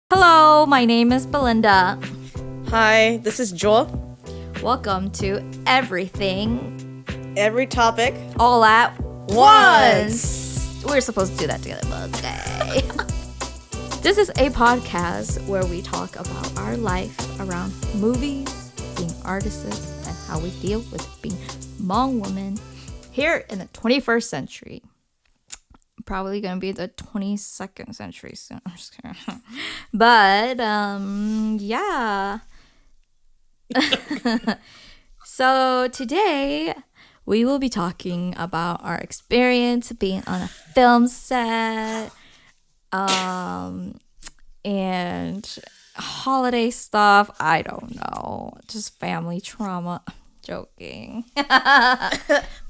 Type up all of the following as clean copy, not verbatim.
Hello, my name is Belinda. Hi, this is Joel. Welcome to Everything Every topic All at Once. We're supposed to do that together, but okay. This is a podcast where we talk about our life around movies, being artists, and how we deal with being Hmong women here in the 21st century. Probably gonna be the 22nd century soon. I'm just kidding. But yeah. So today we will be talking about our experience being on a film set, and holiday stuff. I don't know, just family trauma. Joking.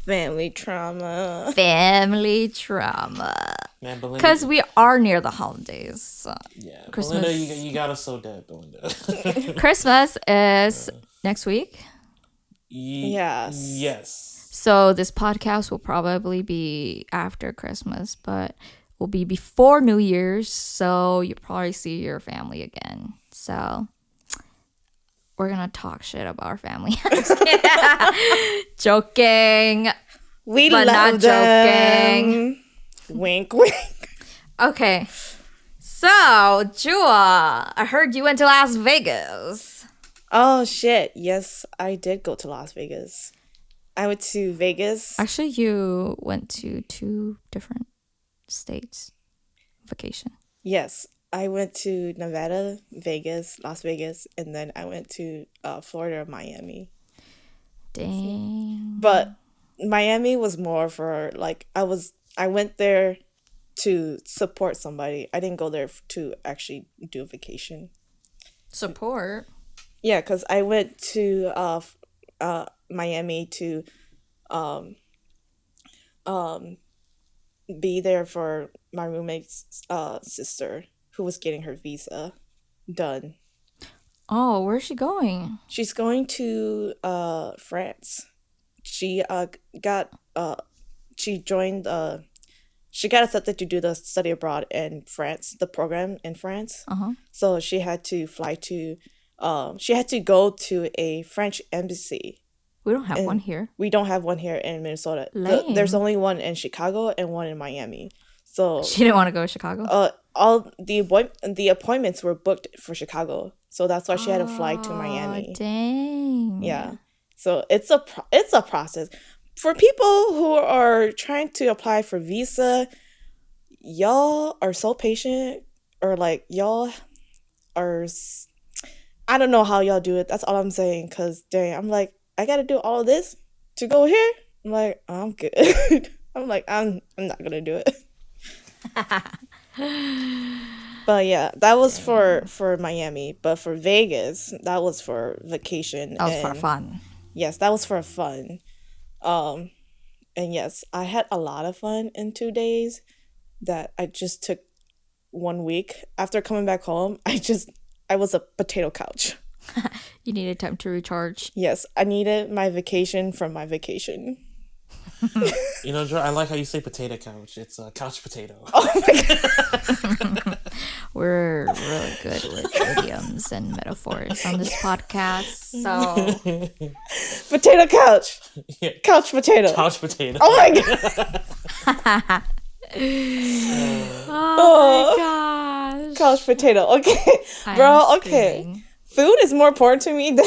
family trauma. Family trauma. Man, Belinda, Because we are near the holidays. yeah, Christmas. Belinda, you got us so dead, Belinda. Christmas is next week. Yes. So this podcast will probably be after Christmas, but will be before New Year's. So you'll probably see your family again. So we're going to talk shit about our family. Joking. We but love not them. joking. Wink, wink. Okay. So, Jua, I heard you went to Las Vegas. Oh, shit. Yes, I did go to Las Vegas. I went to Vegas. Actually, you went to 2 different states vacation. Yes, I went to Nevada, Vegas, Las Vegas, and then I went to Florida, Miami. Dang. But Miami was more for, like, I went there to support somebody. I didn't go there to actually do a vacation. Support. Yeah, because I went to Miami to be there for my roommate's sister who was getting her visa done. Oh, where's she going? She's going to France. She she got accepted to do the study abroad in France, the program in France. Uh-huh. So she had to fly to she had to go to a French embassy. We don't have one here. We don't have one here in Minnesota. Lame. There's only one in Chicago and one in Miami. So She didn't want to go to Chicago? all the appointments were booked for Chicago. So that's why she had to fly to Miami. Dang. Yeah. So it's a process. For people who are trying to apply for visa, y'all are so patient, or like y'all are I don't know how y'all do it. That's all I'm saying, cuz dang, I'm like, I got to do all of this to go here? I'm like, I'm good. I'm like, I'm not going to do it. But yeah, that was for Miami, but for Vegas, that was for vacation. That was for fun. Yes, that was for fun. And yes, I had a lot of fun in 2 days that I just took 1 week. After coming back home, I was a potato couch. You needed time to recharge. Yes, I needed my vacation from my vacation. You know, Joe, I like how you say potato couch. It's a couch potato. Oh my God. We're really good with idioms and metaphors on this podcast. So Potato couch. Yeah. Couch potato. Couch potato. Oh my God. oh my gosh. Couch potato. Okay. I'm Bro, okay. screaming. Food is more important to me than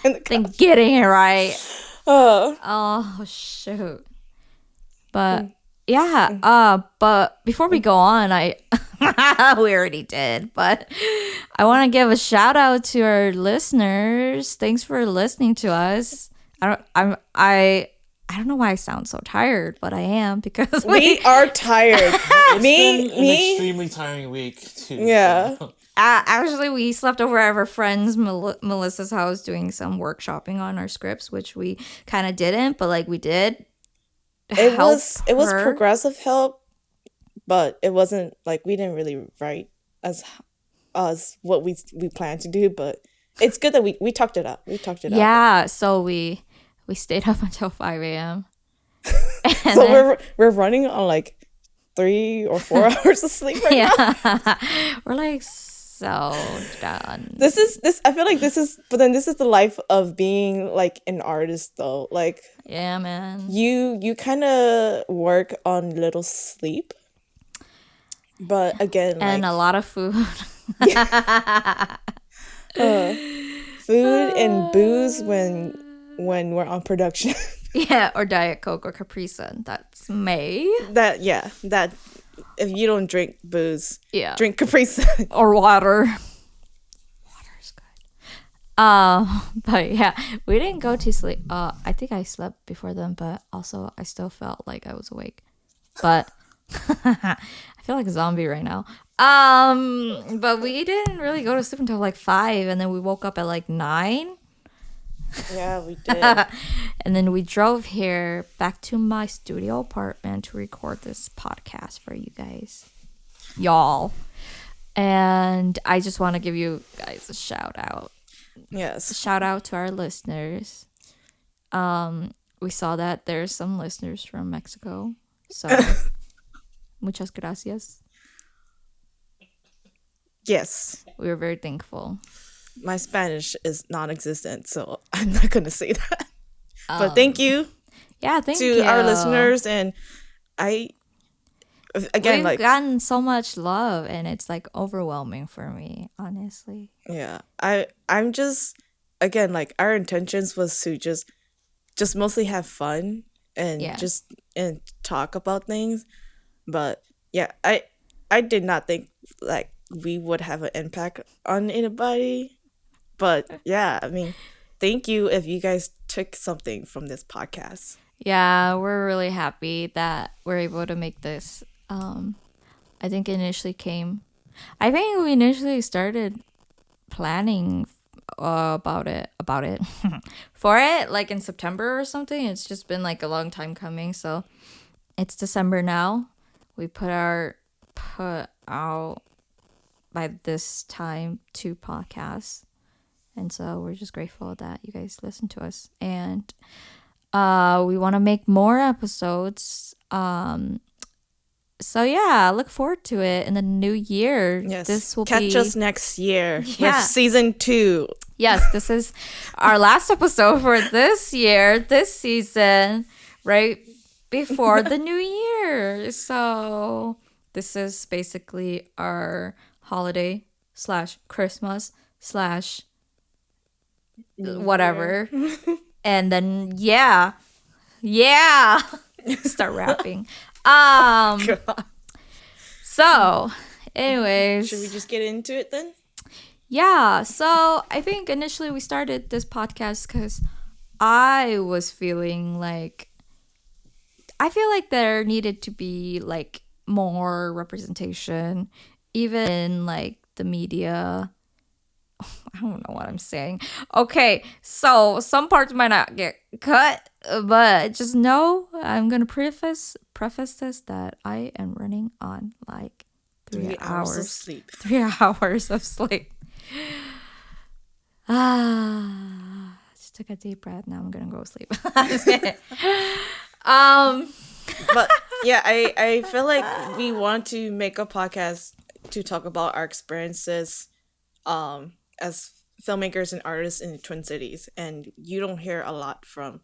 the Then getting it right. Oh. Oh shoot. But yeah, but before we go on, we already did, but I want to give a shout out to our listeners. Thanks for listening to us. I don't know why I sound so tired, but I am because We are tired. It's me, been an extremely tiring week too. Yeah. So. Actually, we slept over at our friend's Melissa's house doing some workshopping on our scripts, which we kind of didn't, but like we did. It was her. progressive help, but it wasn't like we didn't really write as what we planned to do, but it's good that we talked it up. We talked it up. Yeah, so we stayed up until 5 a.m. So we're running on like 3 or 4 hours of sleep right now. Yeah. We're like so done. I feel like this is the life of being like an artist though. Like Yeah, man. you kind of work on little sleep. But again, And a lot of food. Food and booze when we're on production. Yeah, or Diet Coke or Capri Sun. That's May. that if you don't drink booze, Yeah. drink Capri Sun. Or water. Water's good. But yeah, we didn't go to sleep. I think I slept before then, but also I still felt like I was awake. But I feel like a zombie right now. But we didn't really go to sleep until like 5, and then we woke up at like 9. Yeah, we did. And then we drove here back to my studio apartment to record this podcast for you guys, y'all. And I just want to give you guys a shout out. Yes. Shout out to our listeners. We saw that there's some listeners from Mexico, so muchas gracias. Yes. We were very thankful. My Spanish is non-existent, so I'm not going to say that. But thank you Yeah, thank to you. our listeners. And We've gotten so much love, and it's like overwhelming for me, honestly. yeah, I'm just, again, like our intentions was to just mostly have fun and and talk about things. But yeah, I did not think like we would have an impact on anybody. But yeah, I mean, thank you if you guys took something from this podcast. Yeah, we're really happy that we're able to make this. I think we initially started planning about it for it like in September or something. It's just been like a long time coming. So it's December now. We put out by this time 2 podcasts, and so we're just grateful that you guys listen to us, and we want to make more episodes. So yeah, look forward to it in the new year. Yes, this will catch us next year with season 2. Yes, this is our last episode for this season, right before the new year. So this is basically our holiday / Christmas / whatever. And then start rapping. So anyways, should we just get into it then? Yeah, so I think initially we started this podcast because I was feeling like I feel like there needed to be like more representation, even in like the media. I don't know what I'm saying. Okay, so some parts might not get cut, but just know I'm gonna preface this that I am running on like 3 hours of sleep. 3 hours of sleep. Just took a deep breath. Now I'm gonna go sleep. But yeah, I feel like we want to make a podcast to talk about our experiences as filmmakers and artists in the Twin Cities, and you don't hear a lot from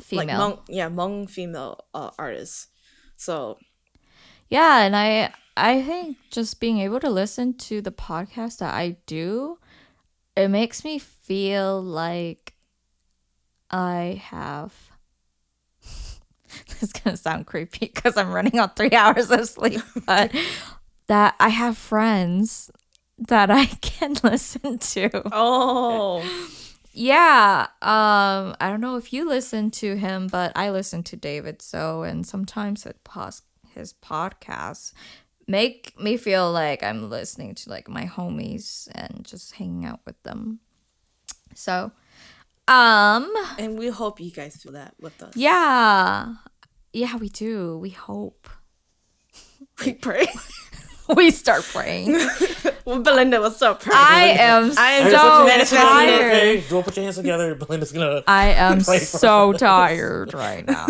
female Hmong female artists. So yeah, and I think just being able to listen to the podcast that I do, it makes me feel like I have this is gonna sound creepy because I'm running on 3 hours of sleep, but that I have friends that I can listen to. Oh. Yeah. I don't know if you listen to him, but I listen to David So, and sometimes his podcasts make me feel like I'm listening to like my homies and just hanging out with them. So, and we hope you guys feel that with us. Yeah, we do. We hope. We pray. We start praying. Well, Belinda will start praying. I am so tired. Don't put your hands together. Belinda's gonna. I am so tired right now.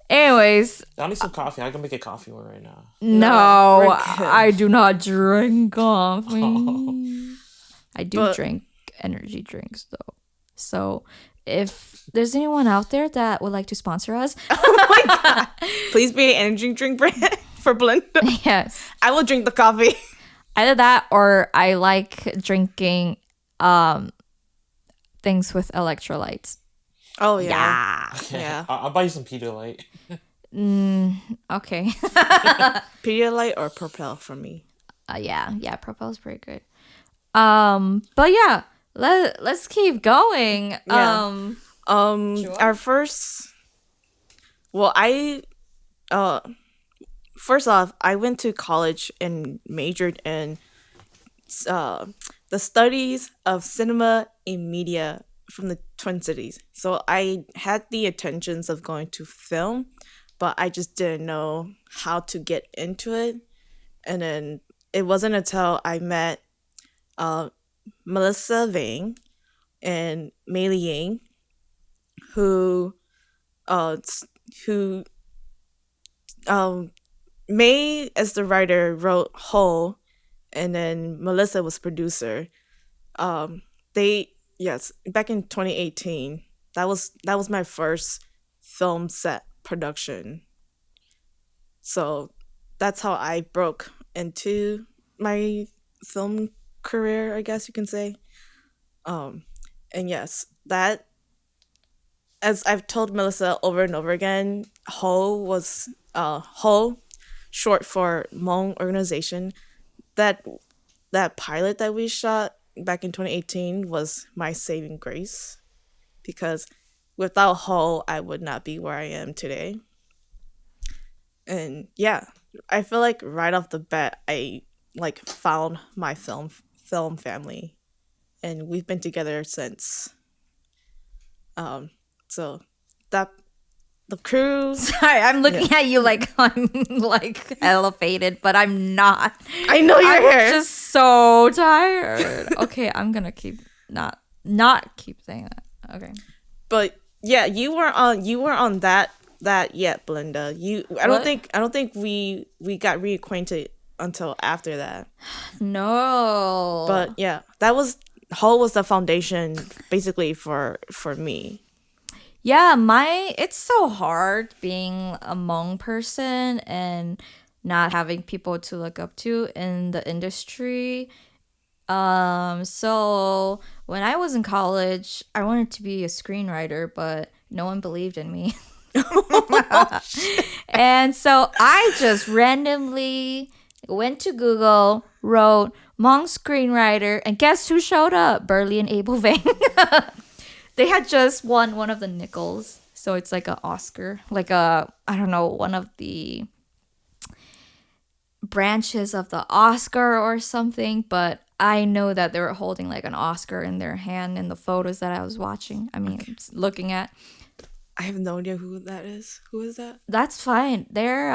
Anyways, I need some coffee. I can make a coffee one right now. no, we're good. I do not drink coffee. I do But- drink energy drinks though. So if there's anyone out there that would like to sponsor us, Please be an energy drink brand for Belinda. yes. I will drink the coffee. Either that or I like drinking things with electrolytes. Oh yeah. Yeah. I'll buy you some Pedialyte. Okay. Pedialyte or Propel for me. Yeah, Propel's pretty good. But yeah, let's keep going. Yeah. Our first. Well, first off, I went to college and majored in the studies of cinema and media from the Twin Cities. So I had the intentions of going to film, but I just didn't know how to get into it. And then it wasn't until I met Melissa Vang and Mei Li Ying, who May as the writer wrote Whole, and then Melissa was producer. Back in 2018, that was my first film set production. So that's how I broke into my film career, I guess you can say. And yes, that, as I've told Melissa over and over again, Ho was Ho, short for Hmong organization. That pilot that we shot back in 2018 was my saving grace, because without Ho, I would not be where I am today. And yeah, I feel like right off the bat, I found my film family, and we've been together since. So that the crew. Sorry, I'm looking at you like I'm like elevated, but I'm not. I know you're I'm here. just so tired. Okay, I'm gonna keep not keep saying that. Okay. But yeah, you were on that yet, Belinda. I don't think we got reacquainted until after that. No. But yeah, Hull was the foundation basically for me. Yeah, it's so hard being a Hmong person and not having people to look up to in the industry. So when I was in college, I wanted to be a screenwriter, but no one believed in me. And so I just randomly went to Google, wrote Hmong screenwriter, and guess who showed up? Burley and Abel Vang. They had just won one of the Nichols, so it's like an Oscar, like I don't know, one of the branches of the Oscar or something, but I know that they were holding like an Oscar in their hand in the photos that I was watching. I mean, looking at. I have no idea who that is. Who is that? That's fine. They're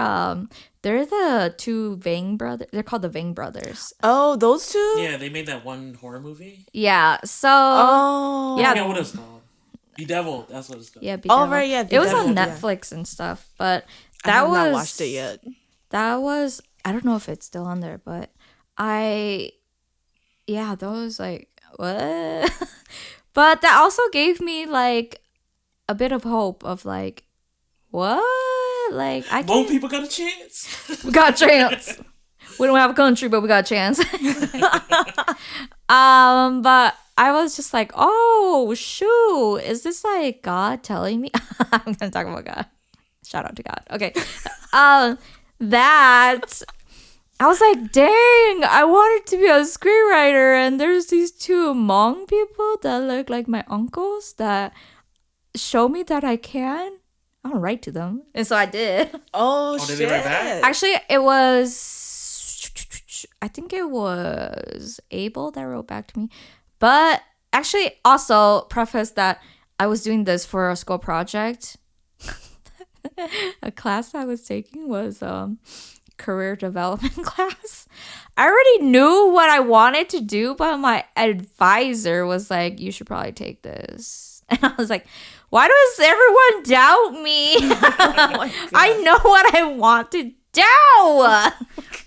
the two Vang brothers. They're called the Vang brothers. Oh, those two? Yeah, they made that one horror movie. Yeah. So. Oh. I Yeah. forget what it's called. Bedevil. That's what it's called. Yeah. Oh, Bedevil. right, yeah, It was on Bedevil, yeah. Netflix and stuff, but I that have was not watched it yet. That was, I don't know if it's still on there, but that was like, what? But that also gave me like a bit of hope of like, what? Like, I More can people got a chance. we got a chance. We don't have a country, but we got a chance. But I was just like, oh shoot, is this like God telling me? I'm gonna talk about God. Shout out to God. Okay. That I was like, dang, I wanted to be a screenwriter, and there's these two Hmong people that look like my uncles that show me that I can. I'll write to them. And so I did. Oh, did shit. they write back? Actually, I think it was Abel that wrote back to me. But actually, also preface that I was doing this for a school project. A class I was taking was career development class. I already knew what I wanted to do, but my advisor was like, you should probably take this. And I was like, Why does everyone doubt me? I know what I want to do.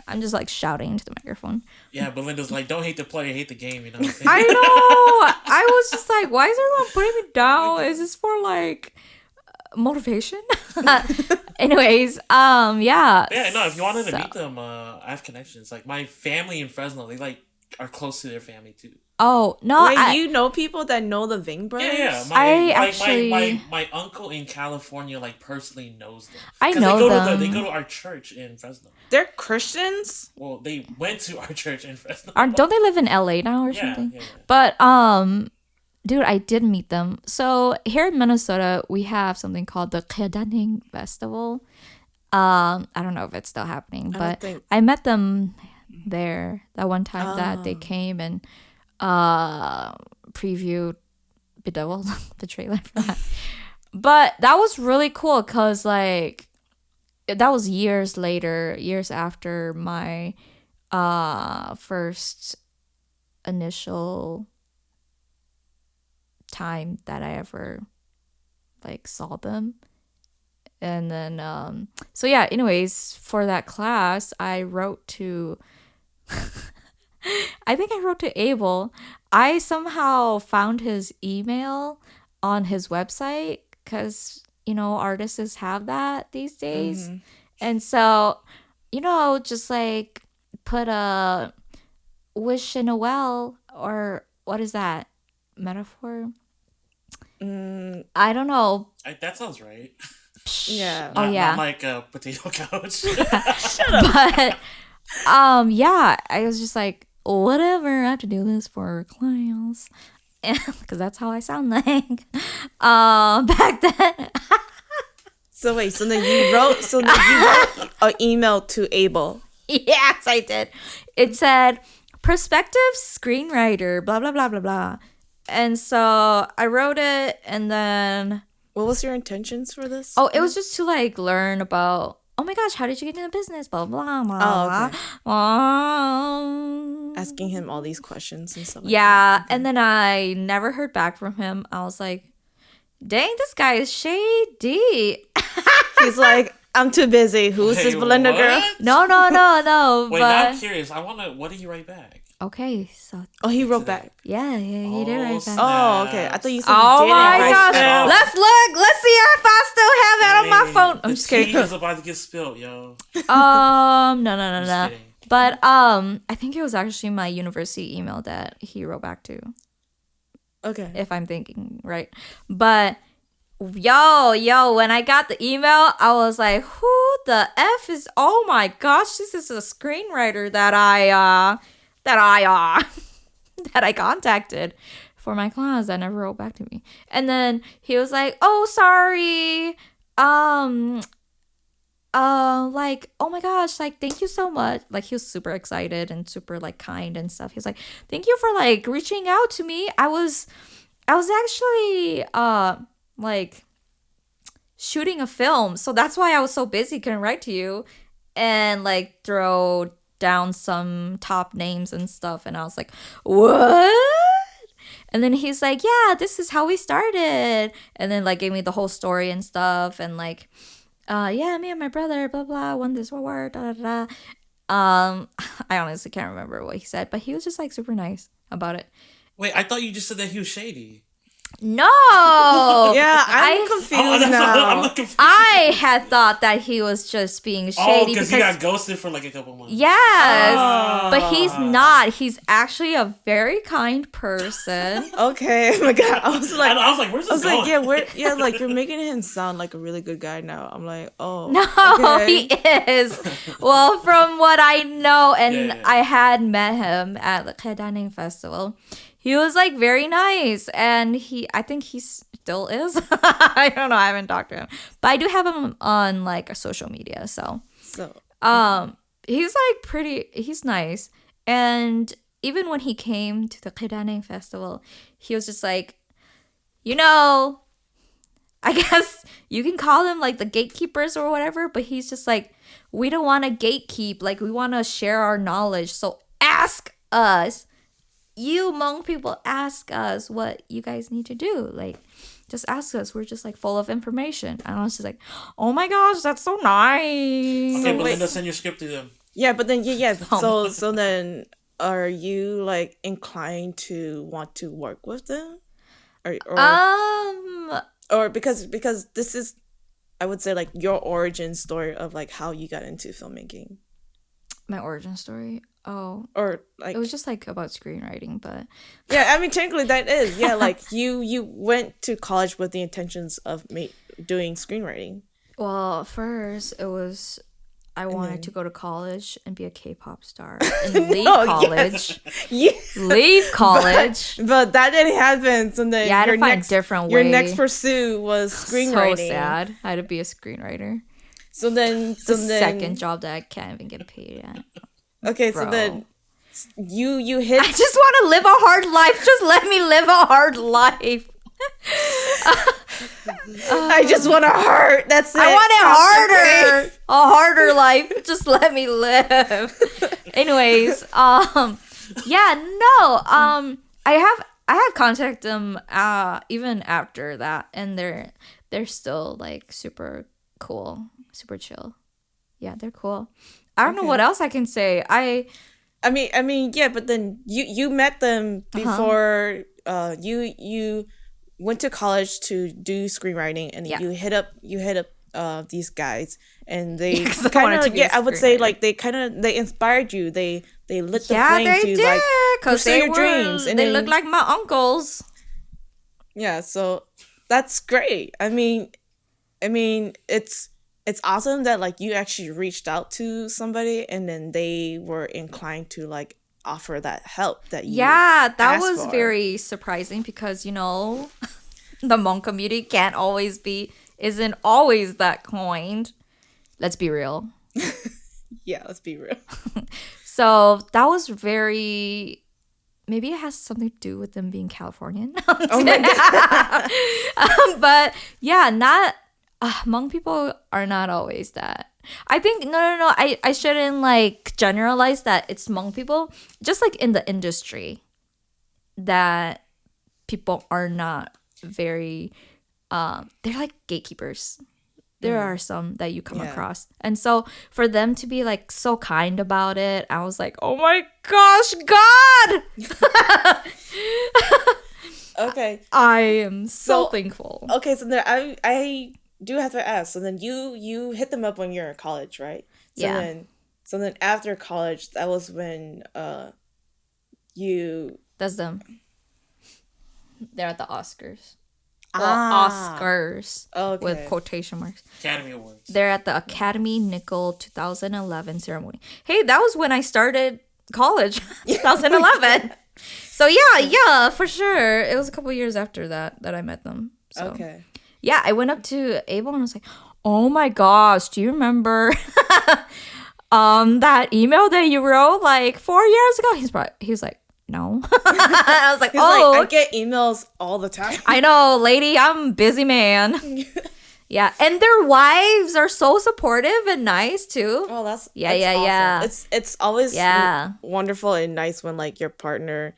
I'm just like shouting into the microphone. Yeah, Belinda's like, don't hate the player, hate the game. You know what I'm saying? I know. I was just like, why is everyone putting me down? Is this for like motivation? Anyways, yeah. Yeah, no, if you wanted to meet them, I have connections. Like my family in Fresno, they like are close to their family too. Oh no! Wait, you know people that know the Ving brothers? Yeah. My uncle in California like personally knows them. I know them. They go to our church in Fresno. They're Christians? Well, they went to our church in Fresno. Don't they live in LA now or something? Yeah. But dude, I did meet them. So here in Minnesota, we have something called the Kedaning Festival. I don't know if it's still happening, but I met them there that one time that they came and previewed Bedevil, the trailer for that. But that was really cool because like that was years after my first initial time that I ever like saw them. And then so yeah, anyways, for that class I wrote to I think I wrote to Abel. I somehow found his email on his website because, you know, artists have that these days. Mm-hmm. And so, you know, just like put a wish in a well, or what is that? Metaphor? I don't know. That sounds right. Yeah. Not like a potato couch. Shut up. But yeah, I was just like, whatever, I have to do this for clients, because that's how I sound like back then. So then you wrote an email to Abel. Yes, I did. It said prospective screenwriter, blah blah blah blah blah, and so I wrote it, and then what was your intentions for this? Oh, it was just to like learn about, oh my gosh, how did you get into business? Blah, blah, blah. Oh, okay. Asking him all these questions and stuff like that. Okay. And then I never heard back from him. I was like, dang, this guy is shady. He's like, I'm too busy. Who's this Belinda girl? No. Wait, now I'm curious. What did he write back? Okay, so... Oh, he wrote back. Yeah, he did write back. Oh, okay. I thought you said oh he didn't my write gosh. back. Let's look. Let's see if I still have that on my phone. I'm just kidding. The tea is about to get spilled, yo. No. But I think it was actually my university email that he wrote back to. Okay. If I'm thinking right. But yo, when I got the email, I was like, who the F is, oh my gosh, this is a screenwriter that I contacted for my class that never wrote back to me. And then he was like, oh, sorry. Like, oh my gosh, like, thank you so much. Like, he was super excited and super like kind and stuff. He was like, thank you for like reaching out to me. I was actually like shooting a film, so that's why I was so busy, couldn't write to you, and like throw down some top names and stuff. And I was like, what? And then he's like, yeah, this is how we started, and then like gave me the whole story and stuff, and like yeah, me and my brother, blah blah, won this award, da da da. I honestly can't remember what he said, but he was just like super nice about it. Wait, I thought you just said that he was shady. No. Yeah, I'm confused now. I'm confused. I had thought that he was just being shady because he got ghosted for like a couple months. Yes, but he's not. He's actually a very kind person. Okay, oh my God, I was like, where's this going? Like, like you're making him sound like a really good guy now. I'm like, oh, no, okay. He is. Well, from what I know, and I had met him at the Kedaning Festival. He was like very nice, and I think he still is. I don't know, I haven't talked to him, but I do have him on like social media. So he's like he's nice. And even when he came to the Kedaning Festival, he was just like, you know, I guess you can call them like the gatekeepers or whatever, but he's just like, we don't want to gatekeep, like we want to share our knowledge. So ask us. You Hmong people, ask us what you guys need to do. Like, just ask us. We're just like full of information. And I was just like, oh my gosh, that's so nice. Okay, Belinda, send your script to them. Yeah, but then so then are you like inclined to want to work with them, or because this is, I would say, like your origin story of like how you got into filmmaking. My origin story. Oh, or like it was just like about screenwriting, but yeah, I mean technically that is like you went to college with the intentions of doing screenwriting. well, first it was I wanted to go to college and be a K-pop star and leave college. Yes. Leave college. But that didn't happen. So then I had to find a different way. Your next pursuit was screenwriting. So sad. I had to be a screenwriter. So then the second job that I can't even get paid at. Okay, Bro. so then you hit. I just want to live a hard life. Just let me live a hard life. I just want to hurt. That's it. I want it harder. A harder life. Just let me live. Anyways, I have contacted them even after that, and they're still like super cool, super chill. Yeah, they're cool. I don't know what else I can say. I mean, yeah, but then you met them before you went to college to do screenwriting, and you hit up these guys, and they kind of I would say like they inspired you. They lit the flame to like pursue your dreams, and they look like my uncles. Yeah, so that's great. I mean, it's awesome that like you actually reached out to somebody and then they were inclined to like offer that help that you that was for. Very surprising because, you know, the Hmong community isn't always that kind. Let's be real. Yeah, let's be real. So that was maybe it has something to do with them being Californian. Oh my God. But yeah, Hmong people are not always that. I think no. I shouldn't like generalize that it's Hmong people. Just like in the industry, that people are not very. They're like gatekeepers. There are some that you come across, and so for them to be like so kind about it, I was like, oh my gosh, God. Okay, I am so thankful. Okay, so then I do have to ask. So then you hit them up when you're in college, right? So then after college, that was when That's them. They're at the Oscars. Oscars with quotation marks. Academy Awards. They're at the Academy Nickel 2011 ceremony. Hey, that was when I started college. 2011. So yeah, for sure. It was a couple years after that I met them. So. Okay. Yeah, I went up to Abel and I was like, oh my gosh, do you remember that email that you wrote like 4 years ago? He was like, no. I was like, I get emails all the time. I know, lady, I'm a busy man. Yeah, and their wives are so supportive and nice too. Oh, that's awesome. Yeah. It's always wonderful and nice when like your partner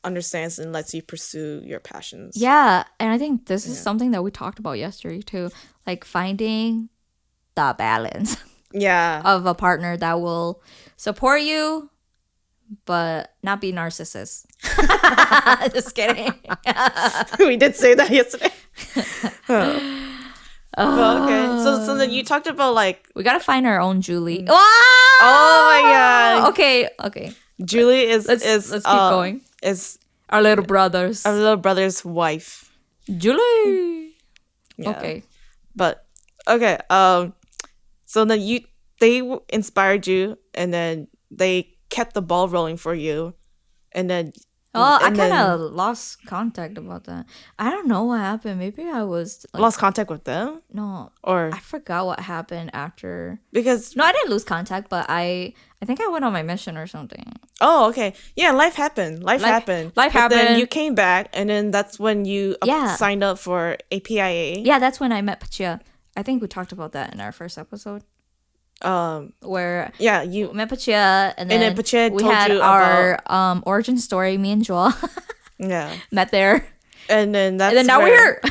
understands and lets you pursue your passions. Yeah, and I think this is something that we talked about yesterday too, like finding the balance. Yeah. Of a partner that will support you but not be narcissist. Just kidding. We did say that yesterday. Well, okay. So then you talked about like we gotta find our own Julie. Wow! Oh my God. Okay. Julie is let's keep going. Is our little brother's wife. Julie. Yeah. Okay. But okay. So then they inspired you, and then they kept the ball rolling for you, and then. Oh, I kind of lost contact about that. I don't know what happened. Maybe I was like, lost contact with them. No, or I forgot what happened after. Because no, I didn't lose contact, but I think I went on my mission or something. Oh, okay. Yeah, life happened. Life happened. Then you came back, and then that's when you signed up for APIA. Yeah, that's when I met Pachia. I think we talked about that in our first episode. Where you met Pachia, and then Pachia we had our origin story. Me and Joel, met there, And then that's And then now we're here.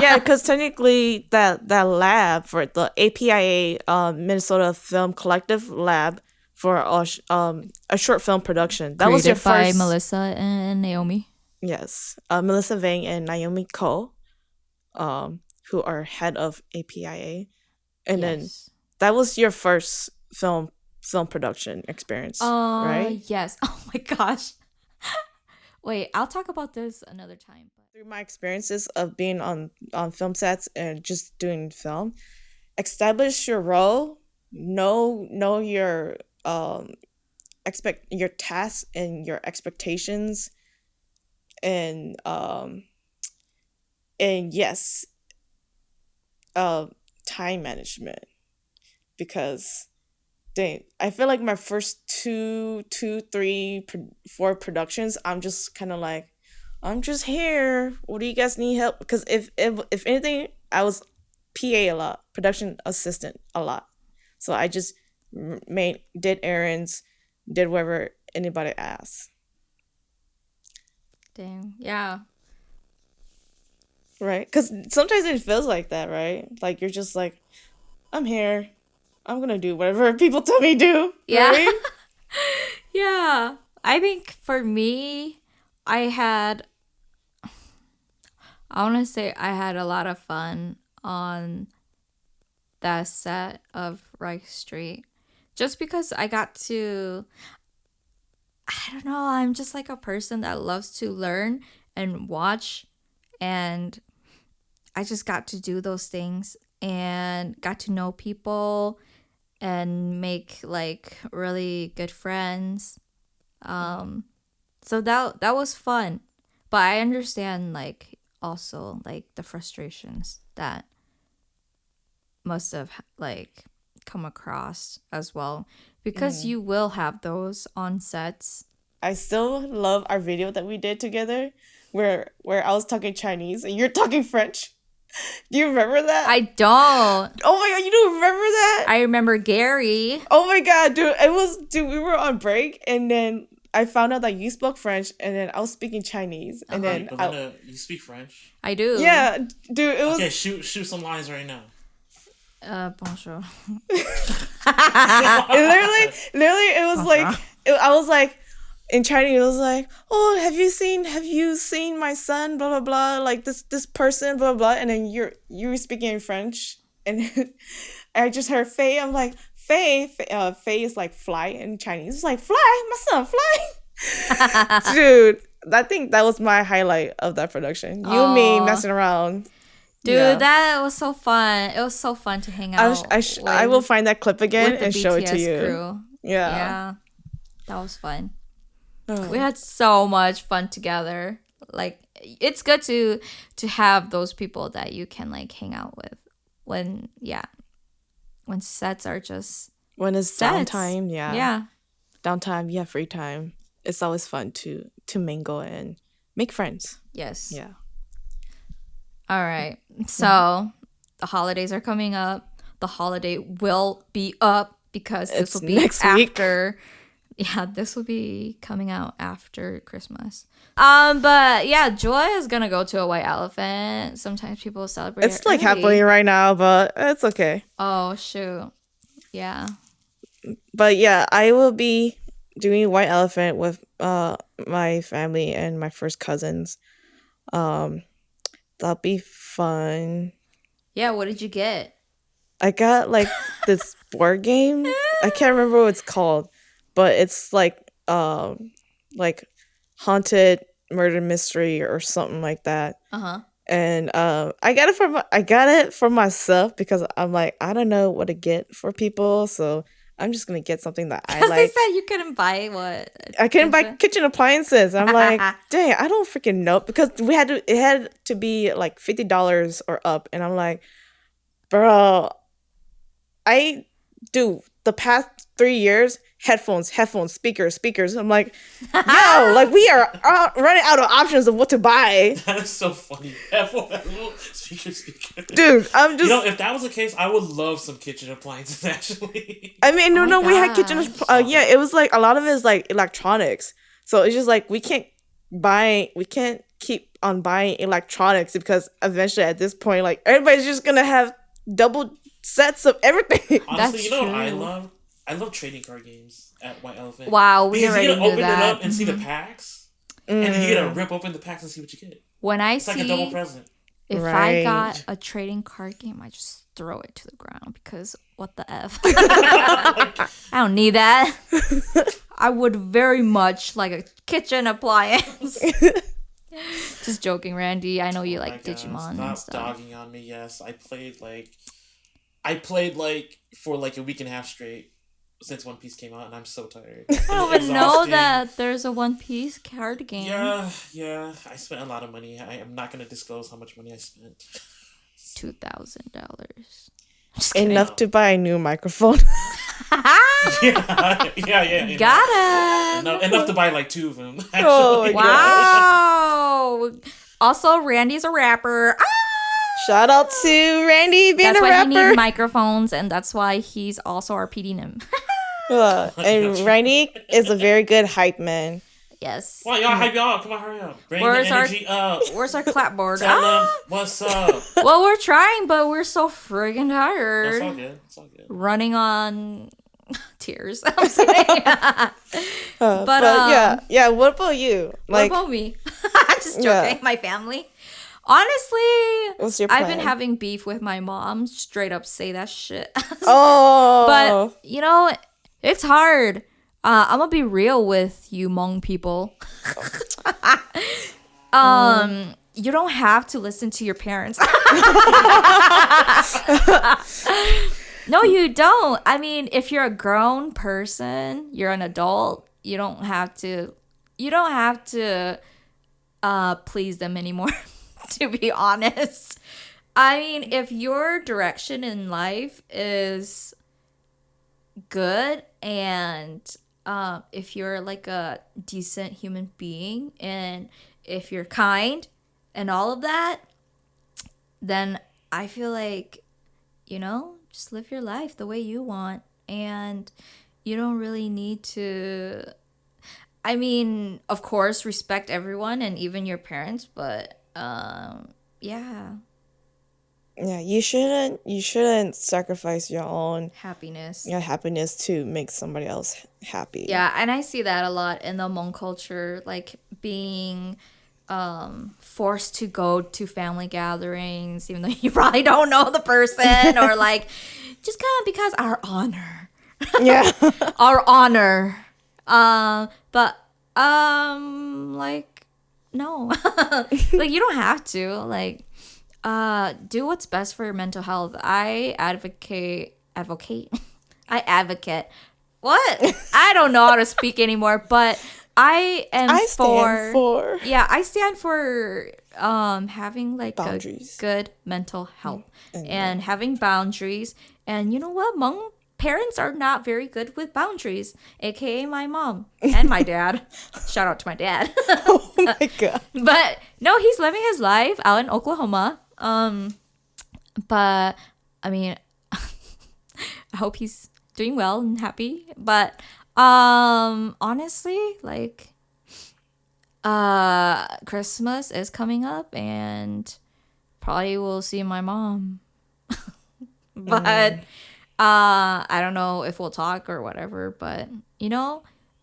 yeah, because technically that lab for the APIA Minnesota Film Collective lab for a short film production. That was your Created by first. Melissa and Naomi. Yes, Melissa Vang and Naomi Ko, who are head of APIA, and then that was your first film production experience, right? Yes. Oh my gosh. Wait, I'll talk about this another time. Through my experiences of being on film sets and just doing film, establish your role, know your your tasks and your expectations, and yes, time management, because dang, I feel like my first two, three, 4 productions, I'm just kind of like, I'm just here. What do you guys need help? Because if anything, I was PA a lot, production assistant a lot. So I just did errands, did whatever anybody asked. Dang, yeah. Right? Because sometimes it feels like that, right? Like you're just like, I'm here. I'm going to do whatever people tell me to do. Yeah. Right? Yeah. I think for me, I want to say I had a lot of fun on that set of Rice Street. Just because I got to, I don't know, I'm just like a person that loves to learn and watch, and I just got to do those things and got to know people and make like really good friends. So that was fun. But I understand like also like the frustrations that must have like come across as well, because you will have those on sets. I still love our video that we did together where I was talking Chinese and you're talking French. Do you remember that? I don't. Oh my god, you don't remember that? I remember Gary. Oh my god, dude, we were on break and then I found out that you spoke French and then I was speaking Chinese and then you speak French? I do. Yeah, dude, it was okay. Shoot some lines right now. Bonjour. literally, it was like I was like in Chinese. It was like, oh, have you seen my son? Blah blah blah. Like this person. Blah blah. And then you were speaking in French, and I just heard Faye. I'm like Faye. Faye is like fly in Chinese. It's like fly, my son, fly. Dude, I think that was my highlight of that production. You and me messing around. Dude, yeah. That was so fun. It was so fun to hang out. I will find that clip again and show it to you. Crew. Yeah. Yeah. That was fun. We had so much fun together. Like, it's good to have those people that you can like hang out with when sets are just when it's sets. Downtime. Yeah. Downtime, yeah, free time. It's always fun to mingle and make friends. Yes. Yeah. All right. So the holidays are coming up. The holiday will be up because this will be next after. Yeah, this will be coming out after Christmas. But yeah, Joy is gonna go to a white elephant. Sometimes people celebrate. It's like happening right now, but it's okay. Oh shoot. Yeah. But yeah, I will be doing white elephant with my family and my first cousins. That'll be fun. Yeah, what did you get? I got like this board game. I can't remember what it's called, but it's like haunted murder mystery or something like that. Uh-huh. And I got it for myself because I'm like, I don't know what to get for people, so I'm just gonna get something that I like. They said you couldn't buy what? I couldn't buy kitchen appliances. I'm like, dang, I don't freaking know, because it had to be like $50 or up, and I'm like, bro, the past 3 years, headphones, speakers. I'm like, yo, like we are running out of options of what to buy. That is so funny. Speaker. Dude, I'm just. If that was the case, I would love some kitchen appliances. Actually. I mean, no, we had kitchen. It was like a lot of it is like electronics, so it's just like we can't keep on buying electronics because eventually at this point, like everybody's just gonna have double sets of everything. Honestly, That's you know what I true. love? I love trading card games at White Elephant. Wow, we because already you get to knew open that. it up and see the packs, and then you get to rip open the packs and see what you get. When I It's like a double present. if I Right. got a trading card game, I just throw it to the ground because what the F? I don't need that. I would very much like a kitchen appliance. Just joking, Randy. I know you Oh like my God, Digimon stop and stuff. dogging on me. Yes, I played like for like a week and a half straight since One Piece came out, and I'm so tired. I don't even know that there's a One Piece card game. Yeah. I spent a lot of money. I am not gonna disclose how much money I spent. $2,000. Enough to buy a new microphone. Yeah. Got him. Enough to buy like 2 of them. Actually. Oh my Wow. Also, Randy's a rapper. Ah! Shout out to Randy being That's a why rapper. he needs microphones, and that's why he's also our PD nim. And Randy is a very good hype man. Yes. Come on, y'all hype y'all. Come on, hurry up. Bring Where's the our- energy up. Where's our clapboard? Tell them what's up. Well, we're trying, but we're so friggin' It's tired. all good. It's all good. Running on tears. I'm just kidding. But yeah. What about you? What about me? I'm just joking. Yeah. My family. Honestly, what's your I've been plan? having beef with my mom. Straight up say that shit. Oh, But you know, it's hard. I'm gonna be real with you, Hmong people. You don't have to listen to your parents. No, you don't. I mean, if you're a grown person, you're an adult. You don't have to. Please them anymore. To be honest, I mean, if your direction in life is good and if you're like a decent human being and if you're kind and all of that, then I feel like, just live your life the way you want, and you don't really need to, I mean, of course, respect everyone and even your parents, but yeah, you shouldn't sacrifice your own happiness. happiness to make somebody else happy. Yeah, and I see that a lot in the Hmong culture, like being forced to go to family gatherings, even though you probably don't know the person, or like just kind of because our honor. Yeah. Our honor. But like no. Like you don't have to. Like do what's best for your mental health. I advocate. I advocate. What? I don't know how to speak anymore, but I stand for having like boundaries. a good mental health and having boundaries. And you know what? Hmong parents are not very good with boundaries, aka my mom and my dad. Shout out to my dad. Oh my God. But no, he's living his life out in Oklahoma. But I mean, I hope he's doing well and happy. But honestly, like Christmas is coming up and probably will see my mom. But I don't know if we'll talk or whatever, but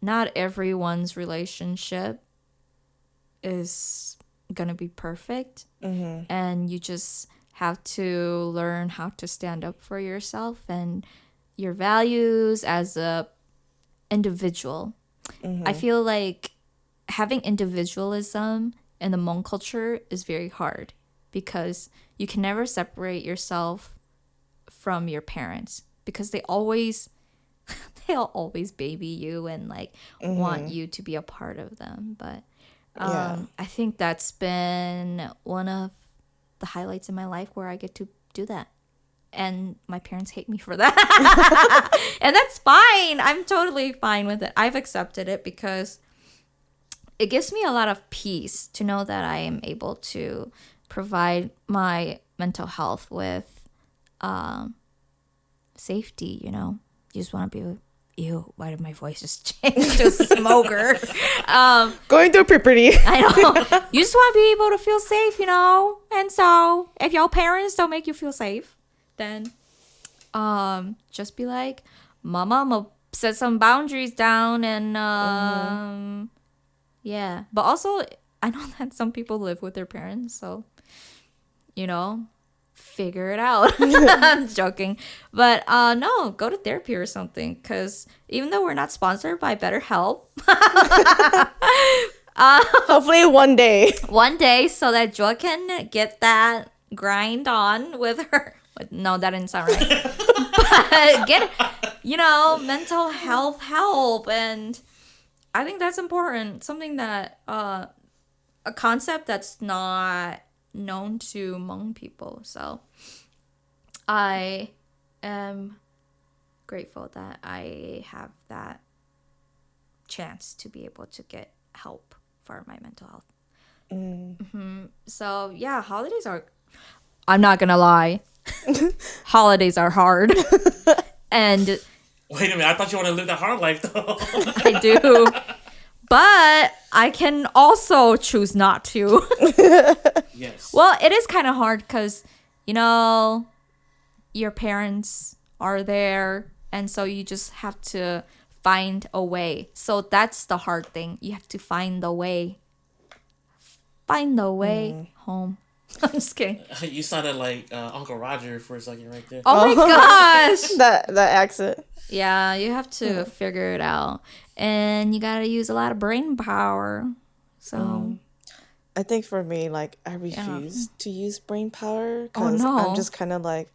not everyone's relationship is gonna be perfect. And you just have to learn how to stand up for yourself and your values as a individual. I feel like having individualism in the Hmong culture is very hard because you can never separate yourself from your parents because they'll always baby you and like want you to be a part of them. But I think that's been one of the highlights in my life where I get to do that. And my parents hate me for that. And that's fine. I'm totally fine with it. I've accepted it because it gives me a lot of peace to know that I am able to provide my mental health with safety, You just want to be Ew, why did my voice just change to smoker? Going through puberty. I know. You just want to be able to feel safe, And so if your parents don't make you feel safe, then just be like, Mama, I'm gonna set some boundaries down and yeah. But also I know that some people live with their parents, so figure it out. I'm joking. But no, go to therapy or something, because even though we're not sponsored by BetterHelp, Hopefully one day. So that Joy can get that grind on with her. No, that didn't sound right. But get, mental health help. And I think that's important. Something that, a concept that's not known to Hmong people. So I am grateful that I have that chance to be able to get help for my mental health. So yeah, holidays are, I'm not gonna lie, holidays are hard. And wait a minute, I thought you wanted to live that hard life though. I do, but I can also choose not to. Yes. Well, it is kind of hard because, your parents are there. And so you just have to find a way. So that's the hard thing. You have to find the way. Find the way home. I'm just kidding. You sounded like Uncle Roger for a second right there. Oh my gosh. that accent. Yeah, you have to figure it out. And you got to use a lot of brain power. So... I think for me, like, I refuse to use brain power because I'm just kind of like,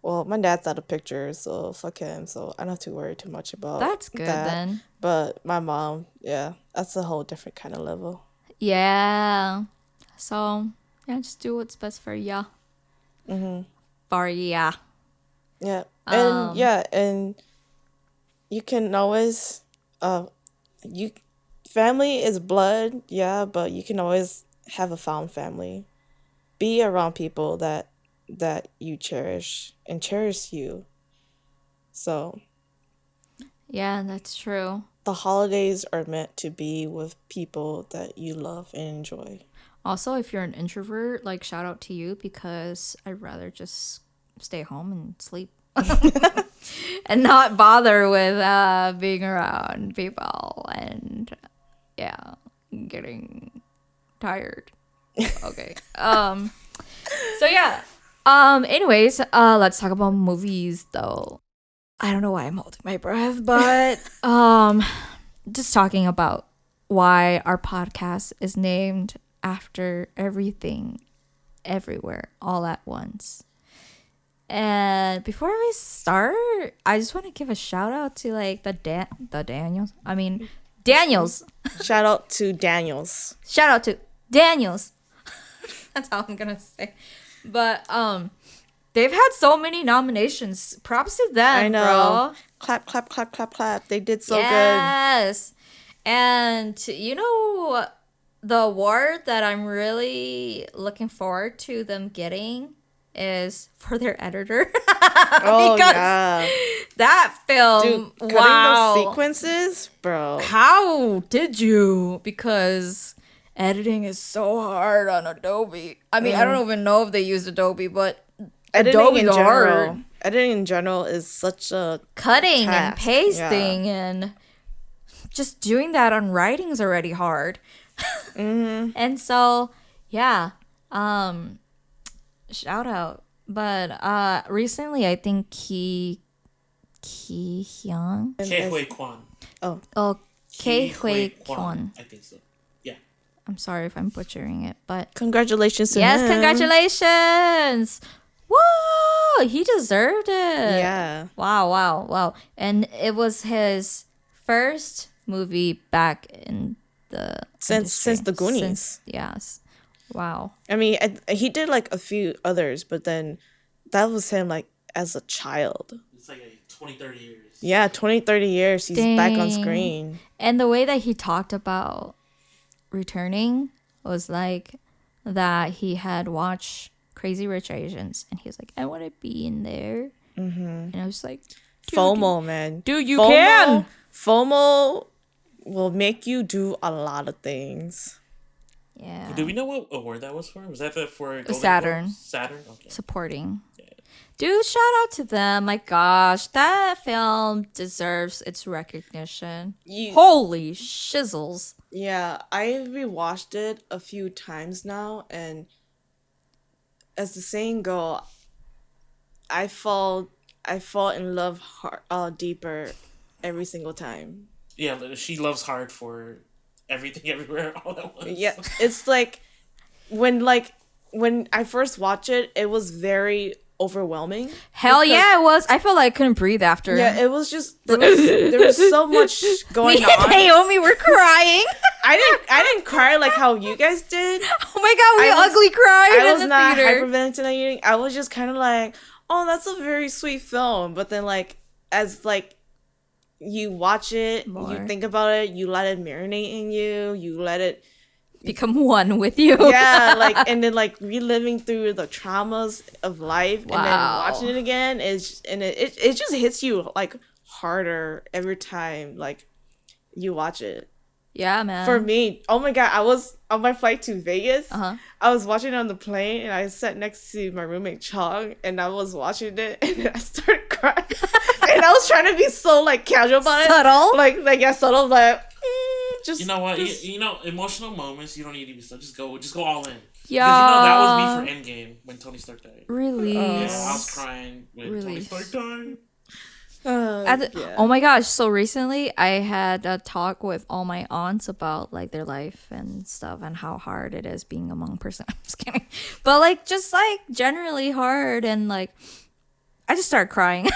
well, my dad's out of picture, so fuck him. So I don't have to worry too much about That's good that. then. But my mom, yeah, that's a whole different kind of level. Yeah. So, yeah, just do what's best for ya. For ya. Yeah. And you can always, family is blood, yeah, but you can always have a found family. Be around people that you cherish and cherish you. So Yeah, that's true. the holidays are meant to be with people that you love and enjoy. Also, if you're an introvert, like, shout out to you, because I'd rather just stay home and sleep. And not bother with being around people and getting tired. Okay. So yeah. Anyways, let's talk about movies though. I don't know why I'm holding my breath, but just talking about why our podcast is named after everything, everywhere, all at once. And before we start, I just want to give a shout out to like the Daniels. I mean, Daniels. Shout out to Daniels. Shout out to Daniels. That's all I'm gonna say. But they've had so many nominations. Props to them, I know. bro. Clap, clap, clap, clap, clap. They did so good. Yes. And the award that I'm really looking forward to them getting is for their editor. Oh, because yeah. that film, Dude, cutting wow. those sequences, bro. How did you? Because editing is so hard on Adobe. I mean, I don't even know if they use Adobe, but Editing in Adobe's general. hard. Editing in general is such a Cutting and task. pasting and just doing that on writing is already hard. And so, yeah, shout out. But recently, I think Ki Hyung. Ke Huy Quan. Oh, Ke Ke Huy Hui Kwon. I think so. Yeah. I'm sorry if I'm butchering it, but congratulations to yes, him. congratulations! Woo! He deserved it. Yeah. Wow. And it was his first movie back in the Since the Goonies. Yes. Wow. I mean, he did like a few others, but then that was him like as a child. It's like 20, 30 years. Yeah, 20, 30 years. He's back on Dang. screen. And the way that he talked about returning was like that he had watched Crazy Rich Asians and he was like, I want to be in there. And I was like, FOMO, man. Dude, you can. FOMO will make you do a lot of things. Yeah. Do we know what award that was for? Was that for Golden Saturn. Globes? Saturn? Okay. Supporting. Dude, shout out to them. My gosh, that film deserves its recognition. Holy shizzles. Yeah, I rewatched it a few times now, and as the saying go, I fall in love deeper every single time. Yeah, she loves hard for everything, everywhere, all at once. Yeah, it's like when I first watched it, it was very overwhelming. Hell yeah, it was. I felt like I couldn't breathe after. Yeah, it was just there was so much going on. Naomi were crying. I didn't cry like how you guys did. Oh my god, we ugly cried. I was in the not theater. hyperventilating. I was just kind of like, oh, that's a very sweet film. But then like as like you watch it, you think about it, you let it marinate in you, you let it become one with you. Yeah, like and then like reliving through the traumas of life and then watching it again is it just hits you like harder every time like you watch it. Yeah, man. For me, oh my god, I was on my flight to Vegas. I was watching it on the plane and I sat next to my roommate Chong and I was watching it and I started crying. And I was trying to be so like casual about it. Subtle? Like yeah, subtle, like just you know what? You know, emotional moments, you don't need to be so just go all in. Yeah. Because you know that was me for Endgame when Tony Stark died. Really? Yeah, I was crying when Tony Stark died. Oh my gosh, so recently I had a talk with all my aunts about like their life and stuff and how hard it is being a Hmong person. I'm just kidding. But like just like generally hard and like I just started crying.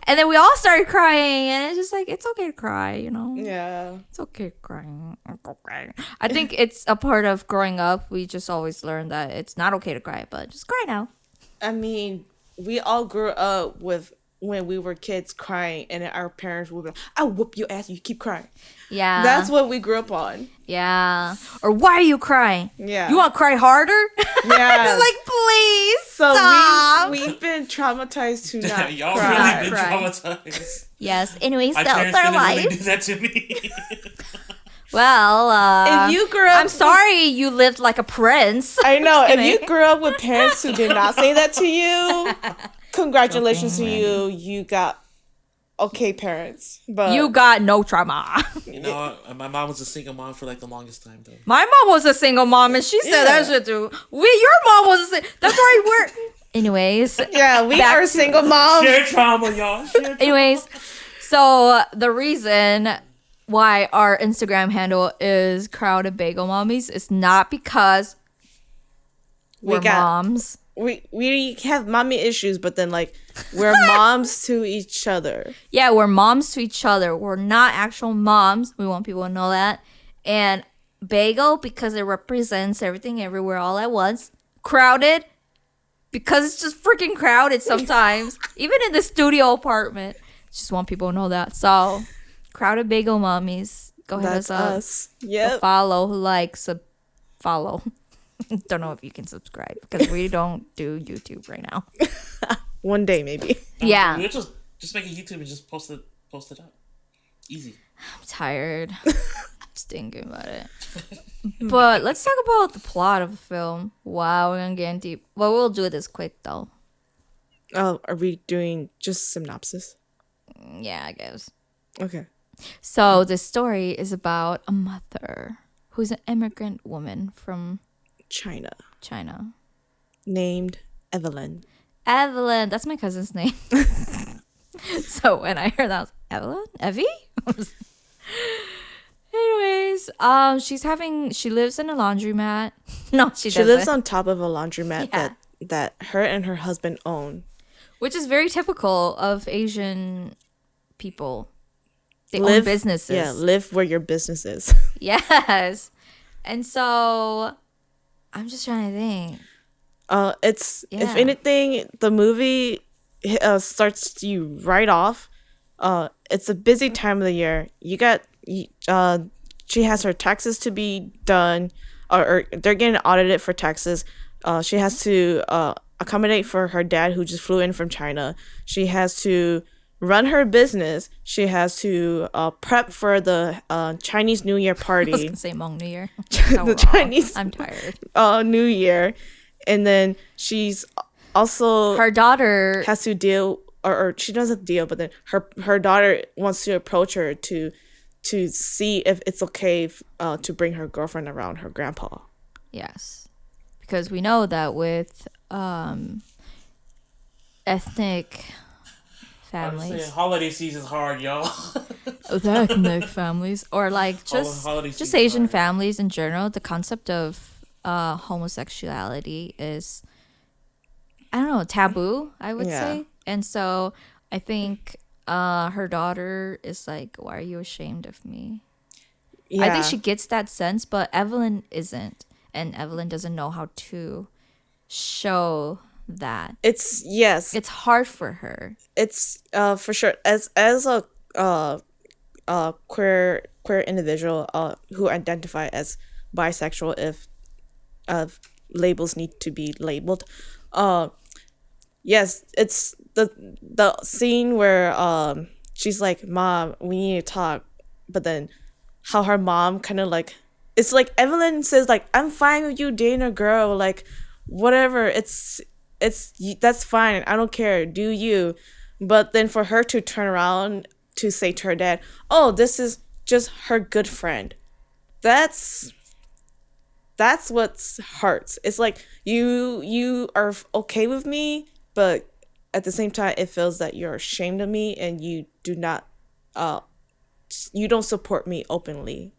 And then we all started crying and it's just like it's okay to cry, you know? Yeah. It's okay crying. Okay. I think it's a part of growing up. We just always learn that it's not okay to cry, but just cry now. I mean, we all grew up with when we were kids crying and our parents would be like, I'll whoop your ass, you keep crying. Yeah. That's what we grew up on. Yeah. Or why are you crying? Yeah. You want to cry harder? Yeah. It's like, please so stop. we've been traumatized to not Y'all cry. really been traumatized. Yes. Anyways, My that's parents our didn't life. really do that to me. Well, If you grew up, I'm sorry you lived like a prince. I know. If you grew up with parents who did not say that to you, congratulations to you. You got okay parents, but You got no trauma. You know, my mom was a single mom for like the longest time though. My mom was a single mom and she said that shit too. Your mom was a single. That's why we're. Anyways. yeah, we are single moms. Share trauma, y'all. Share trauma. Anyways, so the reason why our Instagram handle is Crowded Bagel Mommies is not because we're moms. We have mommy issues, but then like we're moms to each other. Yeah, we're moms to each other. We're not actual moms. We want people to know that. And bagel because it represents everything everywhere all at once. Crowded because it's just freaking crowded sometimes. Even in the studio apartment. Just want people to know that. So, Crowded Bagel Mommies. Go hit us up. Us. Yep. Follow, like, follow. Don't know if you can subscribe because we don't do YouTube right now. One day maybe. Yeah. We'll just make a YouTube and just post it up. Easy. I'm tired. Just thinking about it. But let's talk about the plot of the film. Wow, we're gonna get in deep. Well, we'll do this quick though. Oh, are we doing just synopsis? Yeah, I guess. Okay. So the story is about a mother who's an immigrant woman from China. Named Evelyn. Evelyn. That's my cousin's name. So when I heard that, I was Evelyn? Evie? Anyways, she lives in a laundromat. No, she lives on top of a laundromat that her and her husband own. Which is very typical of Asian people. They own businesses. Yeah, live where your business is. Yes. And so I'm just trying to think. If anything, the movie starts you right off. It's a busy time of the year. She has her taxes to be done, or they're getting audited for taxes. She has to accommodate for her dad who just flew in from China. She has to run her business. She has to prep for the Chinese New Year I was party, gonna say Hmong New Year. the Chinese I'm tired. New Year, and then she's also Her daughter has to deal, or she doesn't deal, but then her daughter wants to approach her to see if it's okay to bring her girlfriend around her grandpa. Yes, because we know that with ethnic families, holiday season's hard, y'all. with ethnic families, or like just Asian families in general, the concept of homosexuality is, I don't know, taboo, I would say. And so I think her daughter is like, why are you ashamed of me? Yeah. I think she gets that sense, but Evelyn isn't. And Evelyn doesn't know how to show that. It's hard for her. It's for sure, as a queer individual who identify as bisexual, if labels need to be labeled. Yes, it's the scene where she's like, "Mom, we need to talk," but then how her mom kind of like, it's like Evelyn says like, "I'm fine with you dating a girl, like whatever, it's that's fine, I don't care, do you," but then for her to turn around to say to her dad, "Oh, this is just her good friend," that's what hurts. It's like you are okay with me, but at the same time it feels that you're ashamed of me and you do not you don't support me openly.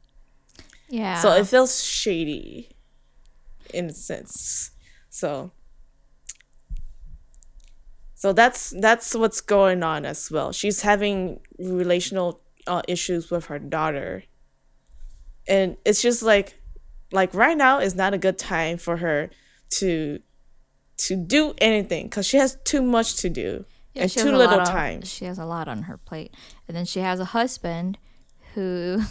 Yeah, so it feels shady in a sense. So that's what's going on as well. She's having relational issues with her daughter, and it's just like right now is not a good time for her to do anything because she has too much to do and too little time. She has a lot on her plate, and then she has a husband who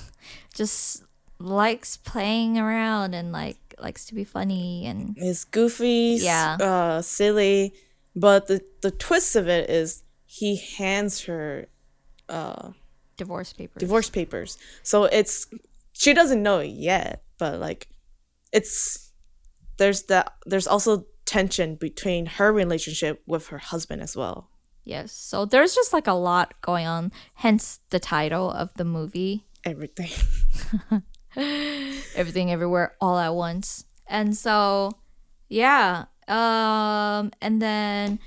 just likes playing around and likes to be funny and is goofy, silly. But the twist of it is he hands her divorce papers. So she doesn't know it yet, but like there's also tension between her relationship with her husband as well. Yes. So there's just like a lot going on, hence the title of the movie. Everything. Everything Everywhere All at Once. And so yeah, and then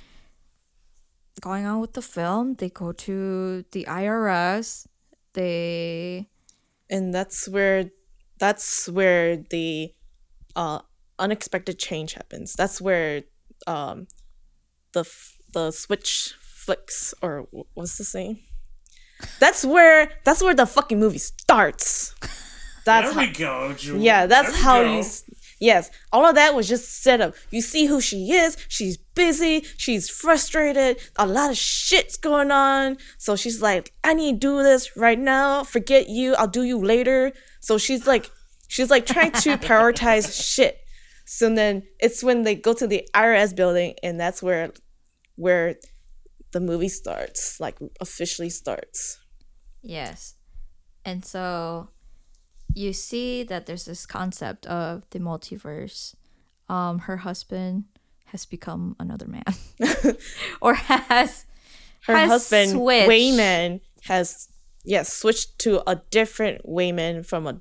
going on with the film, they go to the IRS. And that's where the unexpected change happens. That's where the switch flicks, or what's the saying? That's where the fucking movie starts. There we go, Julie. Yeah, that's how you. Yes, all of that was just set up. You see who she is. She's busy. She's frustrated. A lot of shit's going on. So she's like, I need to do this right now. Forget you. I'll do you later. So she's like trying to prioritize shit. So then it's when they go to the IRS building, and that's where the movie starts, like officially starts. Yes. And so you see that there's this concept of the multiverse. Her husband has become another man. Or her husband, switched. Wayman, has switched to a different Wayman from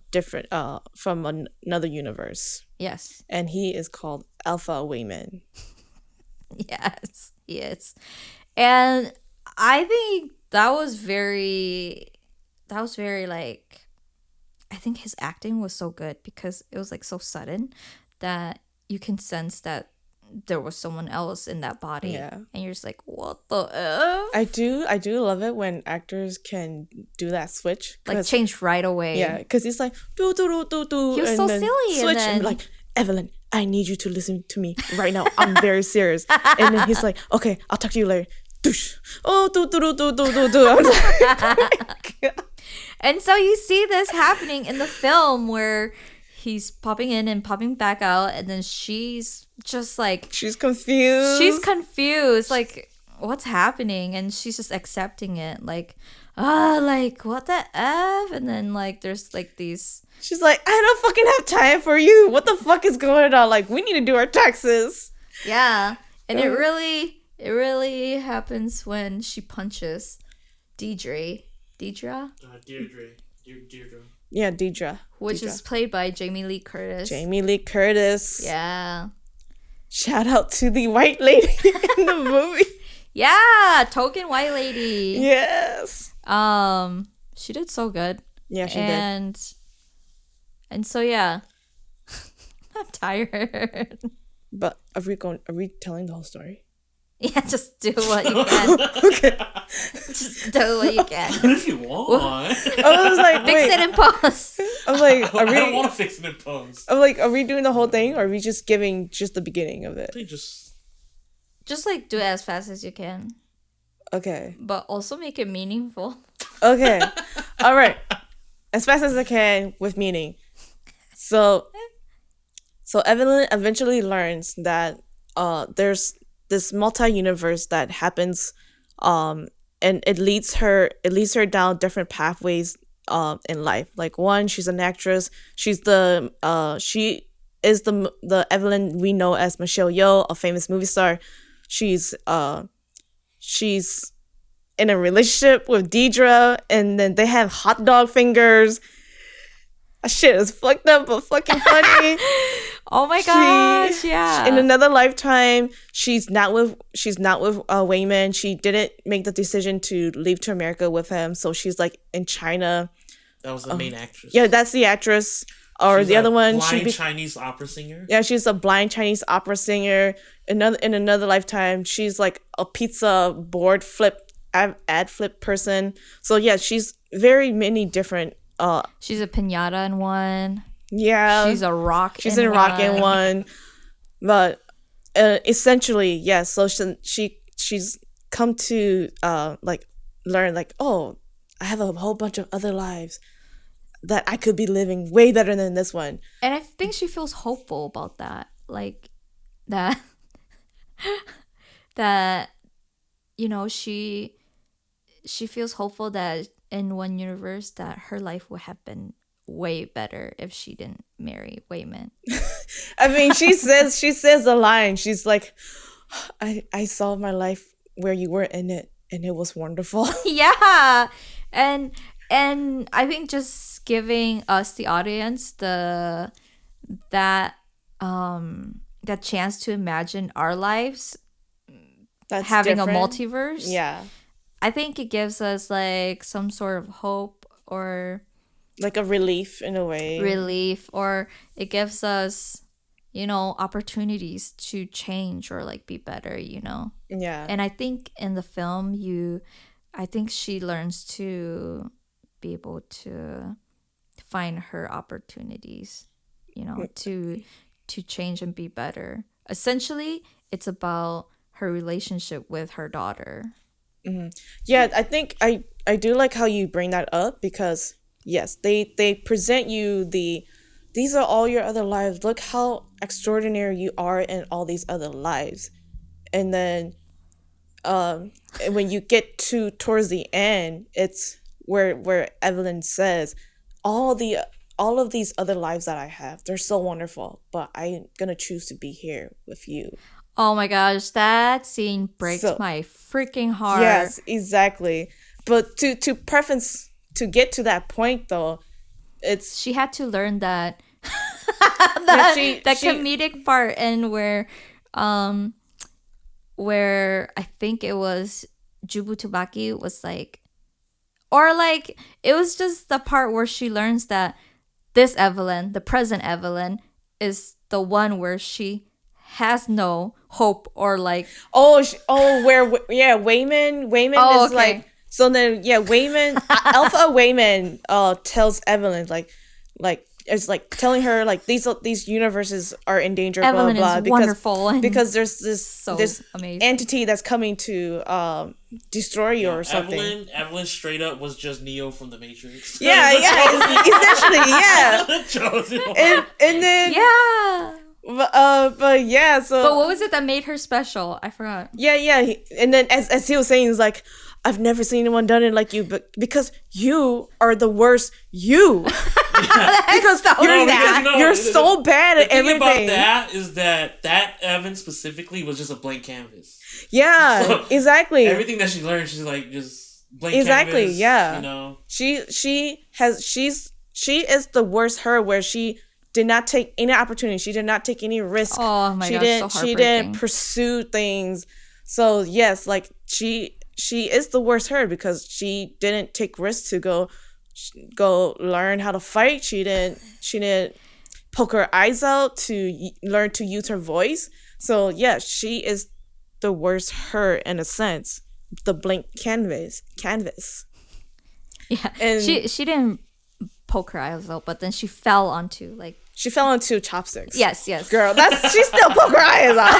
another universe. Yes. And he is called Alpha Wayman. Yes, he is. And I think that was very like, I think his acting was so good because it was like so sudden that you can sense that there was someone else in that body. Yeah. And you're just like, what the F? I do love it when actors can do that switch. Like change right away. Yeah, because he's like, do. He was so silly. Switch and like, Evelyn, I need you to listen to me right now. I'm very serious. And then he's like, okay, I'll talk to you later. Oh, do. I'm like, and so you see this happening in the film where he's popping in and popping back out, and then she's just like, she's confused. Like, what's happening, and she's just accepting it, like like what the f, and then like there's like these. She's like, I don't fucking have time for you. What the fuck is going on? Like, we need to do our taxes. Yeah, and it really happens when she punches Deirdre. Deirdre. Yeah, Deirdre. Which is played by Jamie Lee Curtis. Jamie Lee Curtis. Yeah. Shout out to the white lady in the movie. Yeah, token white lady. Yes. She did so good. Yeah, she did. And so yeah. I'm tired. But are we telling the whole story? Yeah, just do what you can. Okay. Just do what you can. If you want. I was like, fix it in post. I'm like, I don't want to fix it in post. I'm like, are we doing the whole thing, or are we just giving just the beginning of it? I think just like do it as fast as you can. Okay. But also make it meaningful. Okay. All right. As fast as I can with meaning. So Evelyn eventually learns that there's this multi-universe that happens, and it leads her down different pathways in life. Like, one, she's an actress. She is the Evelyn we know as Michelle Yeoh, a famous movie star. She's in a relationship with Deidre, and then they have hot dog fingers. That shit is fucked up but fucking funny. Oh my gosh, yeah. In another lifetime, she's not with Wayman. She didn't make the decision to leave to America with him, so she's like in China. That was the main actress. Yeah, that's the actress. Or she's the other one, Chinese opera singer. Yeah, she's a blind Chinese opera singer. In another lifetime, she's like a pizza board ad flip person. So yeah, she's very many different. She's a piñata in one. Yeah, she's a rock. She's in rock in one. But essentially, yeah. So she's come to like learn, like, oh, I have a whole bunch of other lives that I could be living way better than this one. And I think she feels hopeful about that. Like that you know, she feels hopeful that in one universe that her life would have been way better if she didn't marry Wayman. I mean, she says the line. She's like, I saw my life where you were in it, and it was wonderful. Yeah. And I think just giving us, the audience, that chance to imagine our lives that's having different. A multiverse. Yeah. I think it gives us like some sort of hope, or like a relief in a way. Or it gives us, you know, opportunities to change or like be better, you know. Yeah. And I think in the film I think she learns to be able to find her opportunities, you know, to change and be better. Essentially, it's about her relationship with her daughter. Mm-hmm. Yeah, I think I do like how you bring that up, because yes, they present you these are all your other lives. Look how extraordinary you are in all these other lives. And then when you get towards the end, it's where Evelyn says, all of these other lives that I have, they're so wonderful, but I'm gonna choose to be here with you. Oh my gosh, that scene breaks my freaking heart. Yes, exactly. But to get to that point though, she had to learn that that comedic part, and where I think it was Jubutubaki was like, or like it was just the part where she learns that this Evelyn, the present Evelyn, is the one where she has no hope, or like Wayman is okay. Like, so then Wayman Alpha Wayman tells Evelyn like it's like telling her like these universes are in danger, Evelyn blah blah is blah, wonderful, because there's this amazing entity that's coming to destroy you or something. Evelyn straight up was just Neo from the Matrix. Yeah, essentially, yeah. Chosen one. And then But yeah, so But what was it that made her special? I forgot. yeah. And then as he was saying, he's like, I've never seen anyone done it like you, but because you are the worst. You because so you're, sad. because, you're so bad at the thing everything. about that is that Evan specifically was just a blank canvas. Yeah, So, exactly. Everything that she learned, she's like just blank Exactly, canvas. yeah. You know. She is the worst her, where she did not take any opportunity. She did not take any risk. Oh my she gosh, didn't so she heartbreaking. didn't pursue things. So yes, like she is the worst her because she didn't take risks to go learn how to fight. She didn't poke her eyes out to learn to use her voice. So yeah, she is the worst her in a sense. The blank canvas. Yeah, And she didn't poke her eyes out, but then she fell onto like. She fell into chopsticks. Yes. Girl, she still poke her eyes out.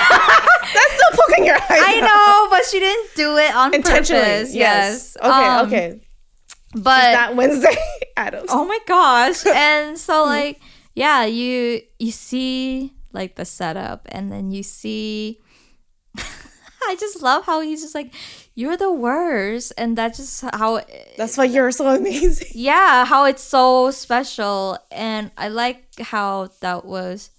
That's still poking your eyes I out. know, but she didn't do it on Intentionally. purpose. Yes. Okay. But Not Wednesday Adams. oh my gosh. And so like yeah, you see like the setup, and then you see I just love how he's just like, you're the worst, and that's just how That's why you're so amazing. yeah, how it's so special. And I like how that was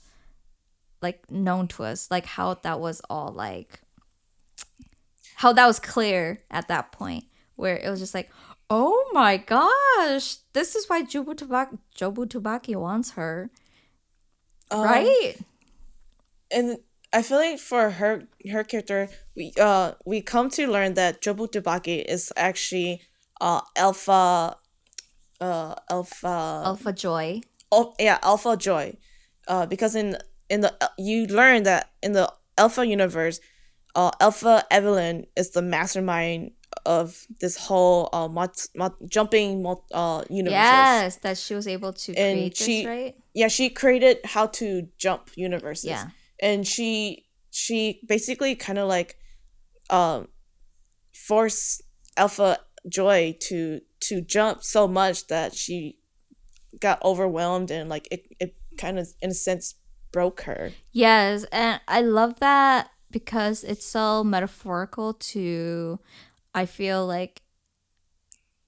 like known to us, like how that was all like how that was clear at that point, where it was just like, oh my gosh, this is why Jobu Tubaki wants her. Right? And I feel like for her character, we come to learn that Jobu Tubaki is actually alpha Alpha Joy. alpha joy, because in the you learn that in the alpha universe, Alpha Evelyn is the mastermind of this whole jumping universes. Yes, that she was able to And create this, right? Yeah, she created how to jump universes. Yeah. And she basically kind of like forced Alpha Joy to jump so much that she got overwhelmed, and like it kind of in a sense broke her. Yes, and I love that because it's so metaphorical to, I feel like,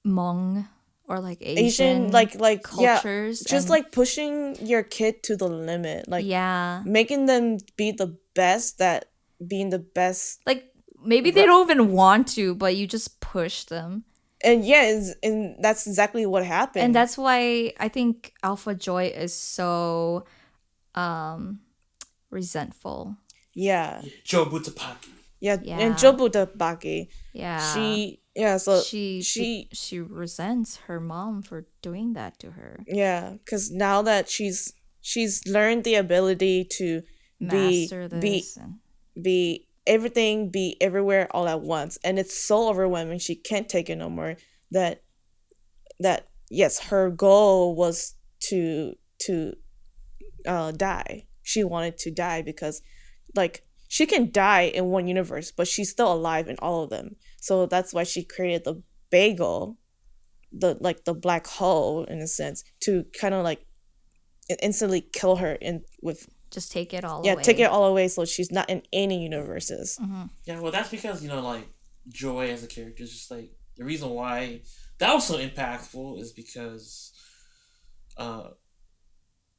Hmong or like Asian like cultures. yeah, just and- like pushing your kid to the limit, like yeah, making them be the best that being the best. like maybe they don't even want to, but you just push them. And yeah, and that's exactly what happened. And that's why I think Alpha Joy is so resentful. yeah. Joe Butapaki. Yeah, Yeah. and Jobu Baki, Yeah. she resents her mom for doing that to her. yeah, because now that she's learned the ability to Master this. be everything, be everywhere all at once, and it's so overwhelming, she can't take it no more. That yes, her goal was to die. She wanted to die because like she can die in one universe, but she's still alive in all of them. So that's why she created the bagel, the black hole in a sense, to kind of like instantly kill her with Just take it all yeah, away. take it all away, so she's not in any universes. Yeah, well, that's because like Joy as a character is just like the reason why that was so impactful is because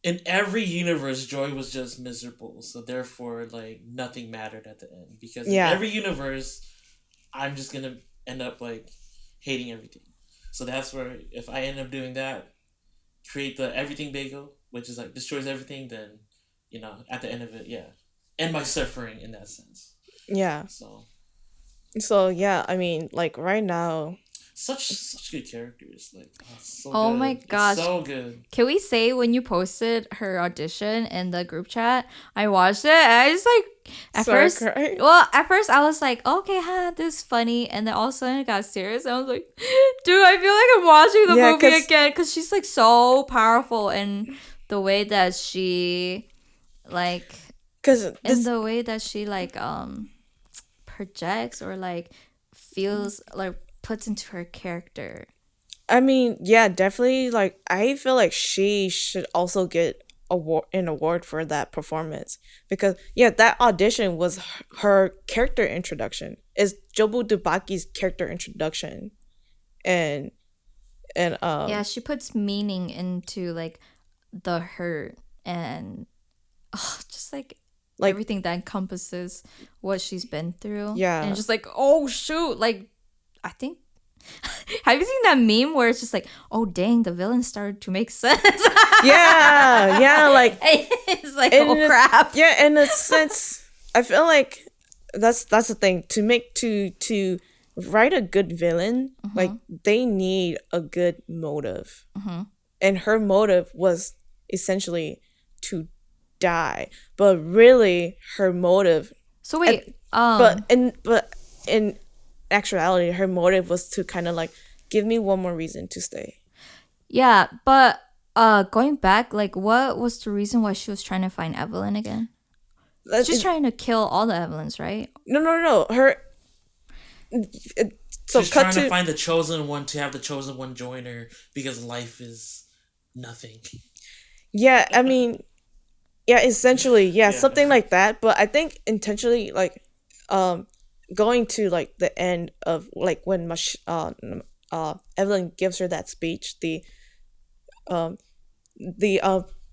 in every universe Joy was just miserable, so therefore like nothing mattered at the end, because Yeah. in every universe I'm just gonna end up like hating everything. So that's where if I end up doing that, create the everything bagel, which is like destroys everything, then at the end of it, yeah, end my suffering in that sense. Yeah. So Yeah, I mean, like right now, such good characters, like so Oh good. my It's gosh. so good. Can we say when you posted her audition in the group chat, I watched it and I just like at first I was like, okay, this is funny, and then all of a sudden it got serious. I was like, dude, I feel like I'm watching the movie again, because she's like so powerful, and the way that she like the way that she like projects or like feels like puts into her character. I mean, yeah, definitely. Like, I feel like she should also get award for that performance, because that audition was her character introduction. It's Jobu Dubaki's character introduction, and yeah, she puts meaning into like the hurt and just like everything that encompasses what she's been through. Yeah. And just like, oh shoot, like I think have you seen that meme where it's just like, oh dang, the villain started to make sense? yeah, like it's like, oh crap. Yeah, in a sense, I feel like that's the thing. To write a good villain, like they need a good motive. And her motive was essentially to die, but really her motive. So wait, but in actuality, her motive was to kind of like give me one more reason to stay. Yeah, but going back, like what was the reason why she was trying to find Evelyn again? She's trying to kill all the Evelyns, right? No. She's trying to find the chosen one, to have the chosen one join her, because life is nothing. Yeah, I mean, yeah, essentially, something like that. But I think intentionally, like, going to like the end of like when Evelyn gives her that speech,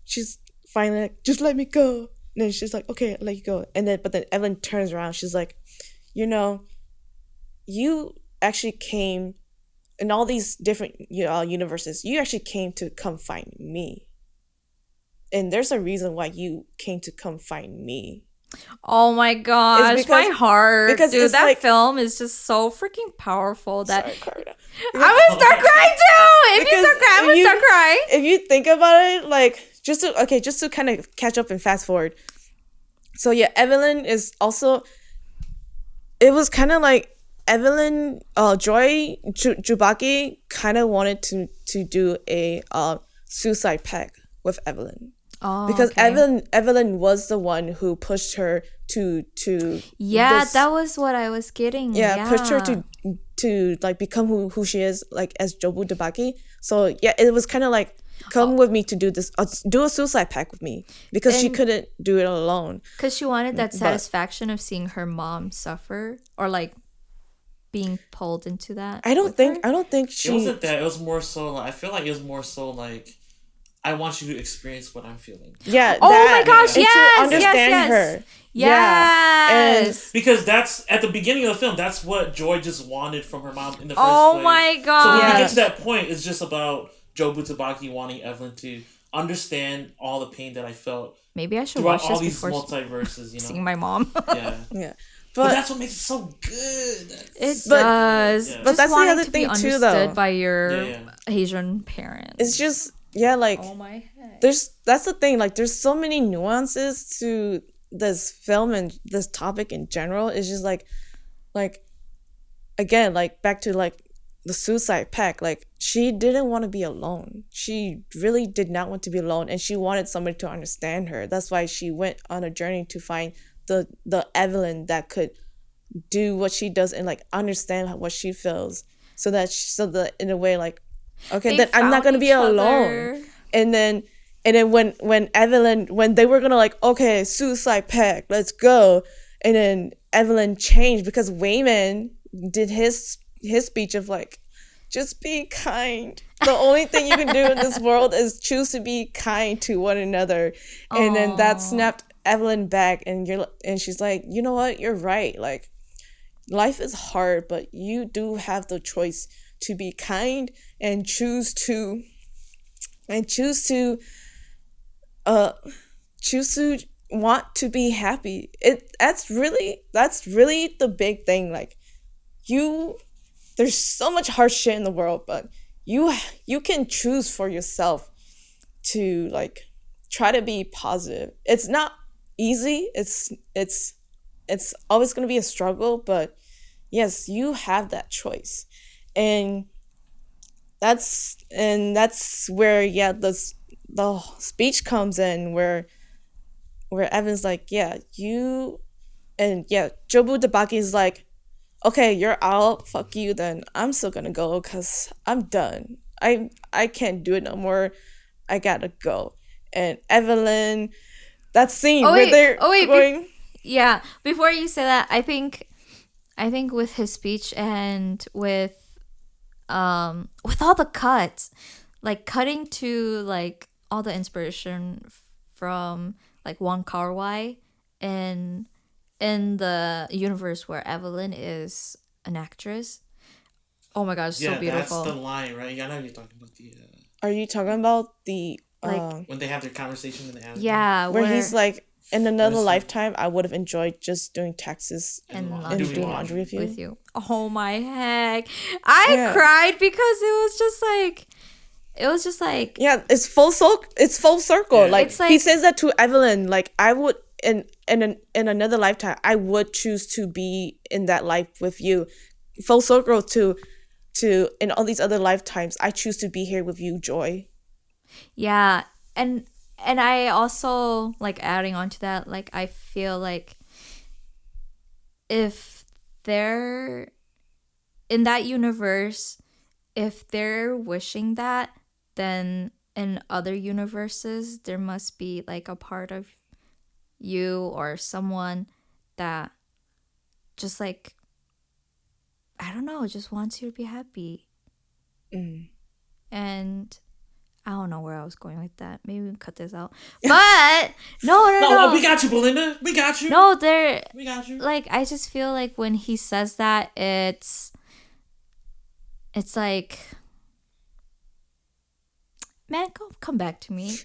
she's finally like, just let me go. And then she's like, okay, I'll let you go. But then Evelyn turns around. She's like, you actually came in all these different universes. You actually came to come find me. And there's a reason why you came to come find me. Oh my gosh, my heart. Because dude, that film is just so freaking powerful that sorry, I'm gonna start crying too. If you start crying, I'm gonna start crying. If you think about it, like just to kind of catch up and fast forward. So yeah, Evelyn is also. It was kind of like Evelyn, Joy Jubaki kind of wanted to do a suicide pact with Evelyn. Oh, because okay. Evelyn was the one who pushed her to that was what I was getting. Yeah, pushed her to like become who she is, like as Jobu Debaki. So yeah, it was kind of like, come with me to do this, do a suicide pact with me, because she couldn't do it alone. Because she wanted that satisfaction of seeing her mom suffer, or like being pulled into that. I don't think she. It wasn't that. It was more so. Like, I feel like it was more so like, I want you to experience what I'm feeling. Yeah. Oh my gosh! Yes. To understand her. Yes. And because that's at the beginning of the film. That's what Joy just wanted from her mom in the first place. Oh my god! So when we get to that point, it's just about Jobu Tabaki wanting Evelyn to understand all the pain that I felt. Maybe I should watch this all these before multiverses. seeing my mom. Yeah. But that's what makes it so good. It does. Yeah. But that's the other thing too, though. Understood by your Asian parents. It's just like oh my head. That's the thing. Like there's so many nuances to this film and this topic in general. It's just like again, like back to like the suicide pact. Like she didn't want to be alone. She really did not want to be alone, and she wanted somebody to understand her. That's why she went on a journey to find the Evelyn that could do what she does and like understand what she feels, so that in a way, like, okay, then I'm not gonna be alone. And then when Evelyn, when they were gonna like, okay, suicide pact, let's go, and then Evelyn changed because Wayman did his speech of like, just be kind. The only thing you can do in this world is choose to be kind to one another. And then that snapped Evelyn back, and she's like, you know what, you're right. Like, life is hard, but you do have the choice to be kind and choose to want to be happy. That's really the big thing. Like, there's so much hard shit in the world, but you can choose for yourself to like try to be positive. It's not easy. It's always going to be a struggle, but yes, you have that choice. And that's where the speech comes in, where Evan's like, Jobu Debaki is like, okay, you're out, fuck you, then I'm still gonna go because I'm done. I can't do it no more. I gotta go. and Evelyn. That scene Oh, where wait. they're Oh, wait, going. Yeah, before you say that, I think with his speech and with all the cuts, like cutting to like all the inspiration from like Wong Kar-wai in the universe where Evelyn is an actress. Oh my gosh, so beautiful. That's the line, right? Yeah, I know you're talking about the Are you talking about the Like, when they have their conversation in the anime. yeah, where he's like, in another Honestly. lifetime, I would have enjoyed just doing taxes and laundry. and laundry doing laundry with you. with you. Oh my heck. I Yeah. cried because it was just like Yeah, it's full circle. It's full circle. Yeah. Like, It's like- he says that to Evelyn. Like, I would in another lifetime, I would choose to be in that life with you. Full circle to in all these other lifetimes, I choose to be here with you, Joy. yeah, and I also like adding on to that, like I feel like if they're in that universe, if they're wishing that, then in other universes there must be like a part of you or someone that just like, I don't know, just wants you to be happy. And I don't know where I was going with that. Maybe we can cut this out. But no. We got you, Belinda. We got you. No, We got you. like I just feel like when he says that, it's like, man, come back to me.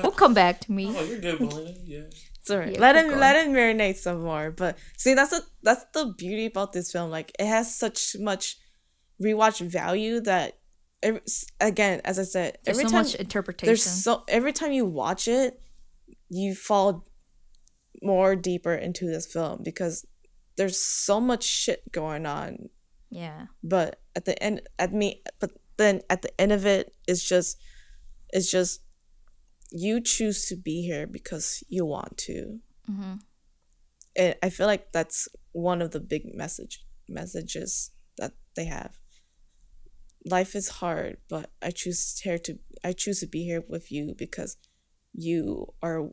Don't come back to me. Oh, you're good, Belinda. Yeah. It's alright. Yeah, let keep him going. let him marinate some more. But see, that's the beauty about this film. Like, it has such much rewatch value that again, as I said, There's every so time much interpretation. every time you watch it, you fall more deeper into this film because there's so much shit going on. Yeah. But at the end, then at the end of it, it's just you choose to be here because you want to. And I feel like that's one of the big messages that they have. Life is hard, but I choose to be here with you because you are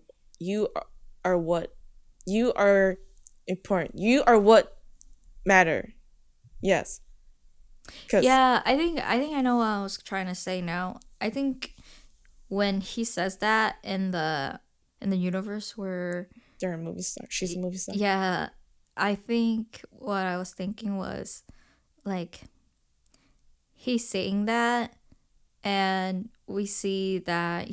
what you are important. You are what matter. Yes. Yeah, I think I know what I was trying to say now. I think when he says that in the universe where they're a movie star. She's a movie star. yeah, I think what I was thinking was like he's saying that and we see the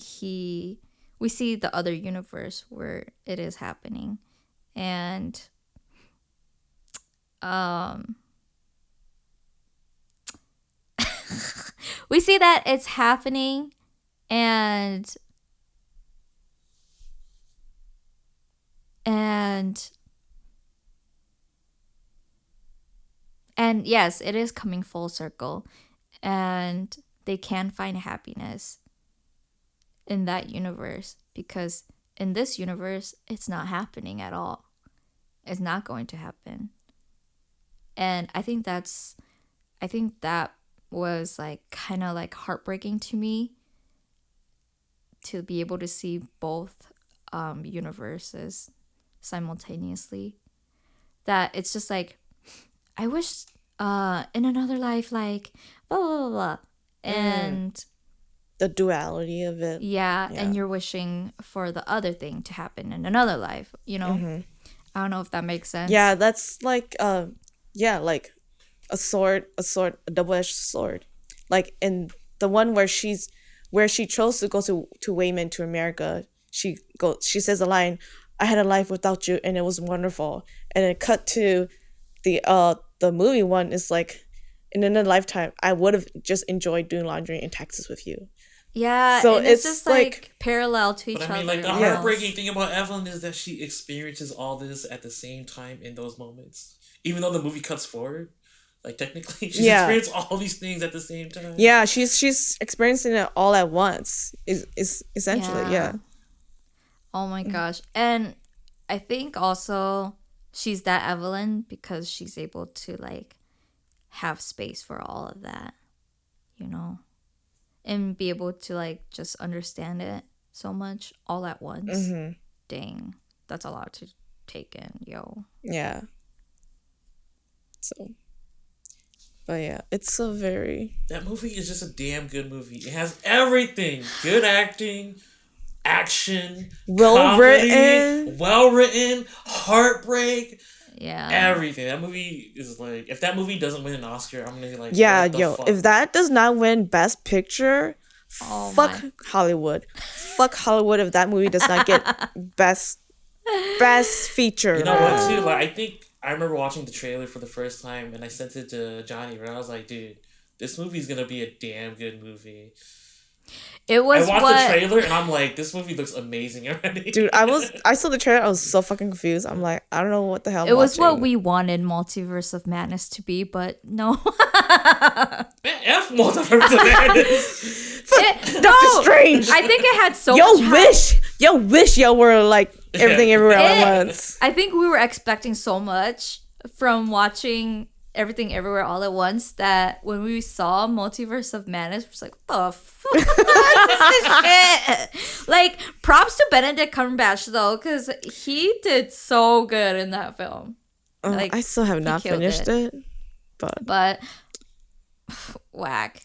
other universe where it is happening, and we see that it's happening, and yes, it is coming full circle, and they can find happiness in that universe because in this universe it's not happening at all. It's not going to happen. And I think that was like kind of like heartbreaking to me to be able to see both universes simultaneously. That it's just like, I wish in another life, like blah blah blah, blah. And the duality of it. Yeah, and you're wishing for the other thing to happen in another life, you know? I don't know if that makes sense. Yeah, that's like like a sword, a double-edged sword. Like in the one where she chose to go to Wayman, to America, she says the line, "I had a life without you and it was wonderful." And then cut to the movie one is like, in another lifetime, I would have just enjoyed doing laundry and taxes with you. Yeah, so and it's just like parallel to each But other. I mean, like, the almost. heartbreaking thing about Evelyn is that she experiences all this at the same time in those moments. Even though the movie cuts forward, like, technically, she's experienced all these things at the same time. Yeah, she's experiencing it all at once. Is essentially, yeah. Oh my gosh. And I think also she's that Evelyn because she's able to, like, have space for all of that, you know? And be able to, like, just understand it so much all at once. Dang, that's a lot to take in, yo. Yeah. So, but yeah, it's so very... That movie is just a damn good movie. It has everything. Good acting, action, well written, heartbreak. Yeah. Everything. That movie is like, if that movie doesn't win an Oscar, I'm gonna be like, yeah, what the yo, fuck? if that does not win Best Picture, fuck my. Hollywood. Fuck Hollywood if that movie does not get best feature. You know what, too? Like, I think I remember watching the trailer for the first time, and I sent it to Johnny, and I was like, dude, this movie's gonna be a damn good movie. It was I watched the trailer, and I'm like, this movie looks amazing already. Dude, I saw the trailer, I was so fucking confused. I'm like, I don't know what the hell I'm It was watching. what we wanted Multiverse of Madness to be, but no. Man, F Multiverse of Madness. Doctor Strange. I think it had so much wish y'all were like everything everywhere all at once. I think we were expecting so much from watching Everything Everywhere All at Once that when we saw Multiverse of Madness, we're just like, what the fuck is this shit? Like, props to Benedict Cumberbatch though, because he did so good in that film. Like, I still have not finished it. But whack.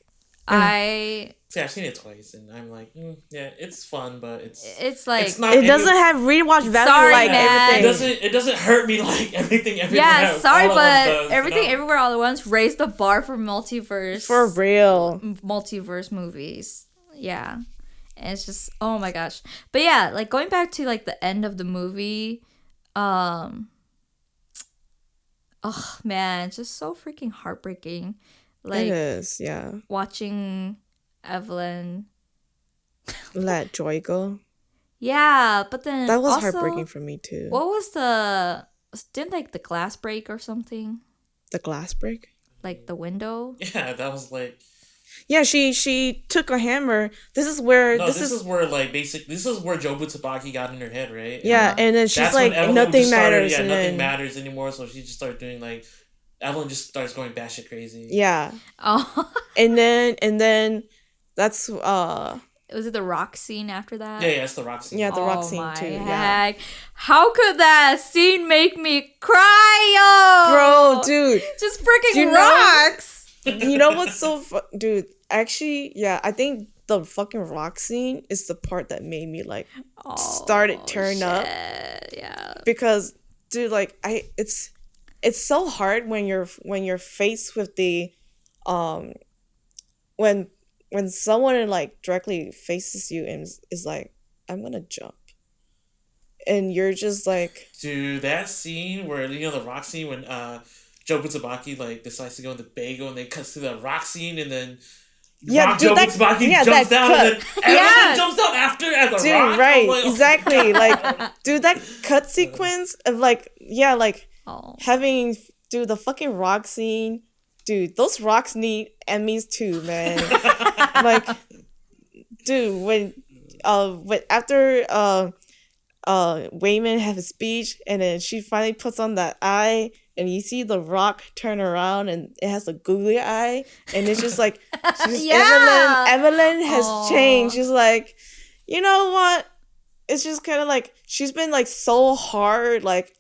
See, I've seen it twice, and I'm like, yeah, it's fun, but it's like it's not. It doesn't have rewatch value. Sorry, like man. everything. It doesn't hurt me like everything. Yeah, sorry, but does, Everything Everywhere All at Once raised the bar for multiverse. For real. Multiverse movies. Yeah. And it's just, oh my gosh. But yeah, like going back to like the end of the movie, oh man, it's just so freaking heartbreaking. Like, it is, yeah. Watching Evelyn let joy go. Yeah, but then that was also, heartbreaking for me too. What was didn't like the glass break or something? The glass break? Like the window? Yeah, that was like. Yeah, she took a hammer. This is where this is where Jobu Tsubaki got in her head, right? Yeah, and then she's like, nothing matters. Yeah, nothing matters anymore. So she just started doing like, Evelyn just starts going batshit crazy. Yeah. Oh. and then that's was it the rock scene after that? Yeah, it's the rock scene. Yeah, the rock scene too. Heck. Yeah. How could that scene make me cry, bro, dude? Just freaking rocks. You know what's so dude? Actually, yeah, I think the fucking rock scene is the part that made me like started turn up. Yeah. Because, dude, like it's so hard when you're faced with the when someone like directly faces you and is like, I'm gonna jump, and you're just like, dude, that scene where the rock scene when Jobu Tsubaki like decides to go in the bagel and then cuts to the rock scene and then Jobu Tsubaki jumps down and then everyone jumps down after as a rock. Dude, right, like, exactly. Like, dude, that cut sequence of having the fucking rock scene. Dude, those rocks need Emmys too, man. Like, dude, when after Wayman have his speech and then she finally puts on that eye and you see the rock turn around and it has a googly eye and it's just like Evelyn has changed. She's like, you know what? It's just kind of like she's been like so hard, like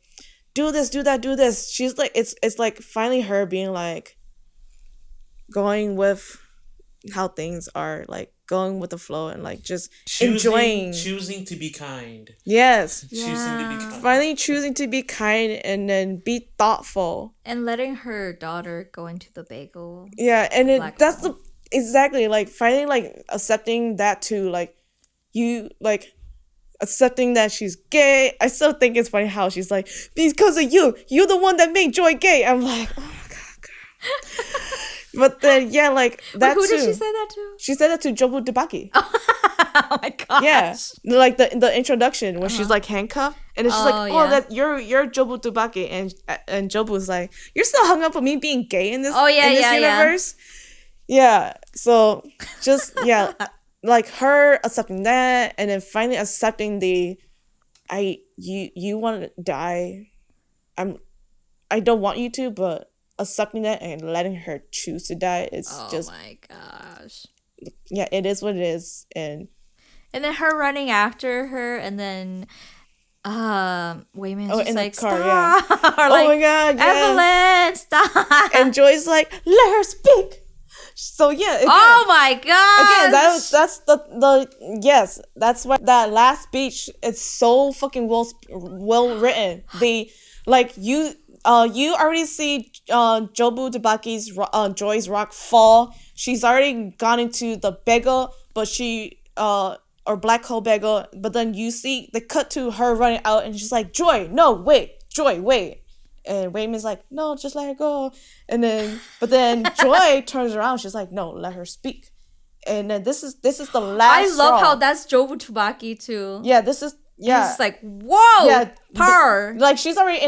do this, do that, do this. She's like it's like finally her being like going with how things are, like going with the flow and like just choosing to be kind. Yes. Yeah. Choosing to be kind. Finally choosing to be kind and then be thoughtful. And letting her daughter go into the bagel. Yeah, and that's exactly like finally like accepting that too. Like you like accepting that she's gay. I still think it's funny how she's like, because of you're the one that made Joy gay. I'm like, oh my god, girl. But then, yeah, like that. Who did she say that to? She said that to Jobu Tsubaki. Oh my gosh. Yeah, like the introduction when she's like handcuffed, and it's just like, that you're Jobu Tsubaki, and Jobu's like, you're still hung up on me being gay in this universe. Yeah. So just like her accepting that, and then finally accepting you want to die. I don't want you to, but accepting that and letting her choose to die is just, oh my gosh, yeah, it is what it is. And And then her running after her, and then Wayman's just in the like, car, stop. Or Oh like, my God, yeah. Evelyn, stop. And Joy's like, let her speak. So yeah, again, Oh my god. again, that's the yes, that's why that last speech is so fucking well written. They like you already see Jobu Tabaki's Joy's rock fall. She's already gone into the bagel, but she or black hole bagel, but then you see the cut to her running out, and she's like, Joy, no, wait, Joy, wait. And Wayman's like, no, just let her go. And then, but then Joy turns around. She's like, no, let her speak. And then this is the last. I love straw. how that's Jobu Tubaki too. Yeah, this is yeah. It's like, whoa, Yeah, power. Like she's already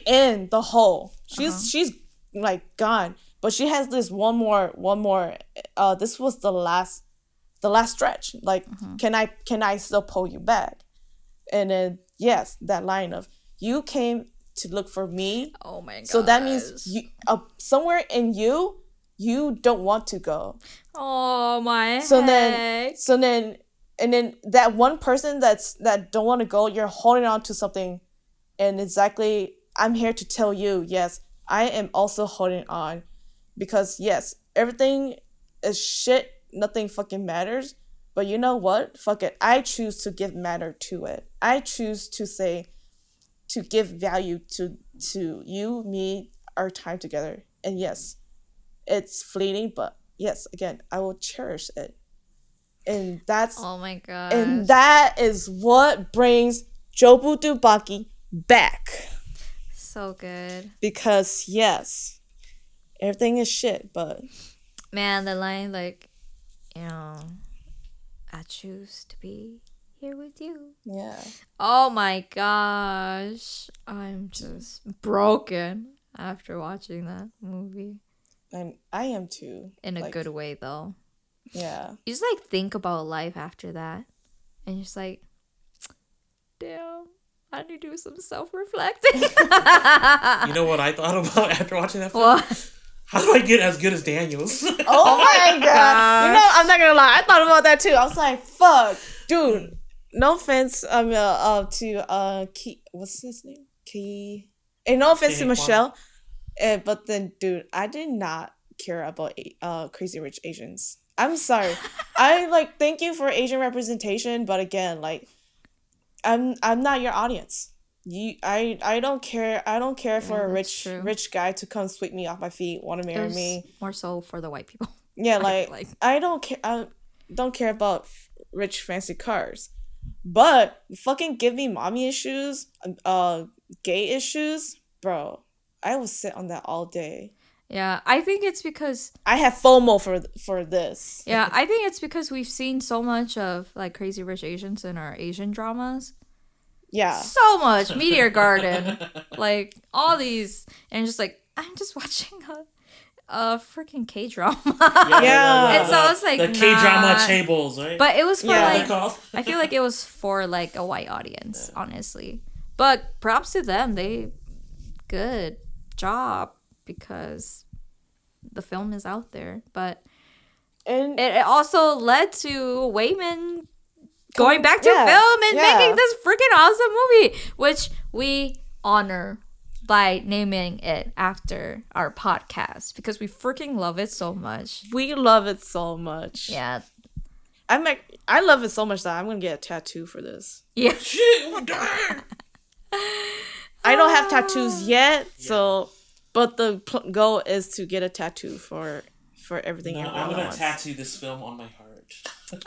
in the hole. She's like gone, but she has this one more. This was the last stretch. Like, can I still pull you back? And then yes, that line of you came to look for me. Oh my god. So that means you somewhere in you don't want to go. Oh my So heck. then that one person that don't want to go, you're holding on to something, and exactly I'm here to tell you, yes, I am also holding on, because yes, everything is shit, nothing fucking matters, but you know what? Fuck it. I choose to give matter to it. I choose to give value to you, me, our time together. And yes, it's fleeting, but yes, again, I will cherish it. And that's Oh my god. and that is what brings Jobu Dubaki back. So good. Because yes, everything is shit, but Man, the line like, I choose to be here with you. yeah. Oh my gosh. I'm just broken after watching that movie. And I am too. In a good way though. Yeah. You just like think about life after that. And you're just like, damn, I need to do some self-reflecting. You know what I thought about after watching that film? What? How do I get as good as Daniels? Oh my god. You know, I'm not gonna lie. I thought about that too. I was like, fuck. Dude. No offense to Key, what's his name? Key. And no offense to Michelle. But then dude, I did not care about Crazy Rich Asians. I'm sorry. I like thank you for Asian representation, but again, like I'm not your audience. I don't care for a rich guy to come sweep me off my feet, want to marry me. More so for the white people. Yeah, like I don't care about rich fancy cars. But fucking give me mommy issues, gay issues, bro. I will sit on that all day. Yeah, I think it's because I have FOMO for this. Yeah, I think it's because we've seen so much of like Crazy Rich Asians in our Asian dramas. Yeah. So much Meteor Garden, like all these, and just like I'm just watching a freaking K-drama. Yeah. And so it's like the K-drama chables, right? But it was for like I feel like it was for like a white audience, honestly. But props to them, they good job because the film is out there. But and it also led to Wayman going back to film and making this freaking awesome movie, which we honor by naming it after our podcast because we freaking love it so much. We love it so much. Yeah. I love it so much that I'm gonna get a tattoo for this. Yeah. Shit, damn. I don't have tattoos yet, so but the goal is to get a tattoo for everything. No, I'm gonna tattoo this film on my heart.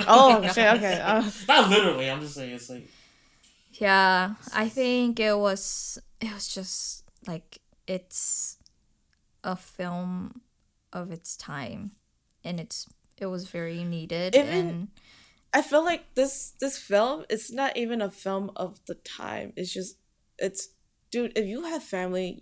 Oh shit! Okay. Not literally. I'm just saying it's like. Yeah, I think it was just like it's a film of its time, and it was very needed. And I feel like this film is not even a film of the time. It's dude. If you have family,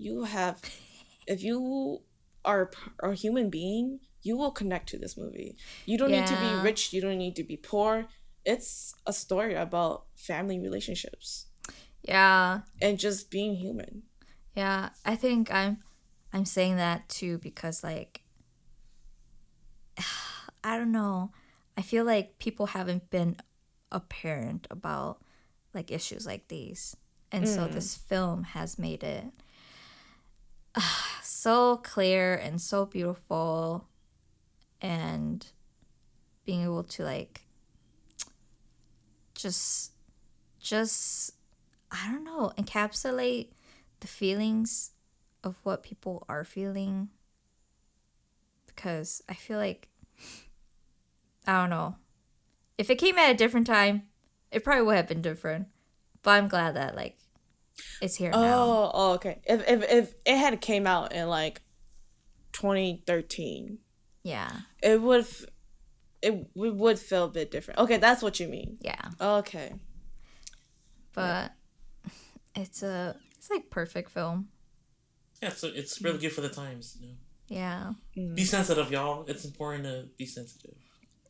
if you are a human being, you will connect to this movie. You don't need to be rich. You don't need to be poor. It's a story about family relationships. Yeah. And just being human. Yeah, I think I'm saying that too because like I don't know. I feel like people haven't been apparent about like issues like these. And so this film has made it so clear and so beautiful, and being able to like just I don't know, encapsulate the feelings of what people are feeling. Because I feel like, I don't know, if it came at a different time, it probably would have been different. But I'm glad that like it's here now. Oh, okay. If it had came out in like 2013, Yeah. it would feel a bit different. Okay, that's what you mean. Yeah. Okay. But it's like perfect film. Yeah, so it's really good for the times. You know? Yeah. Be sensitive, y'all. It's important to be sensitive.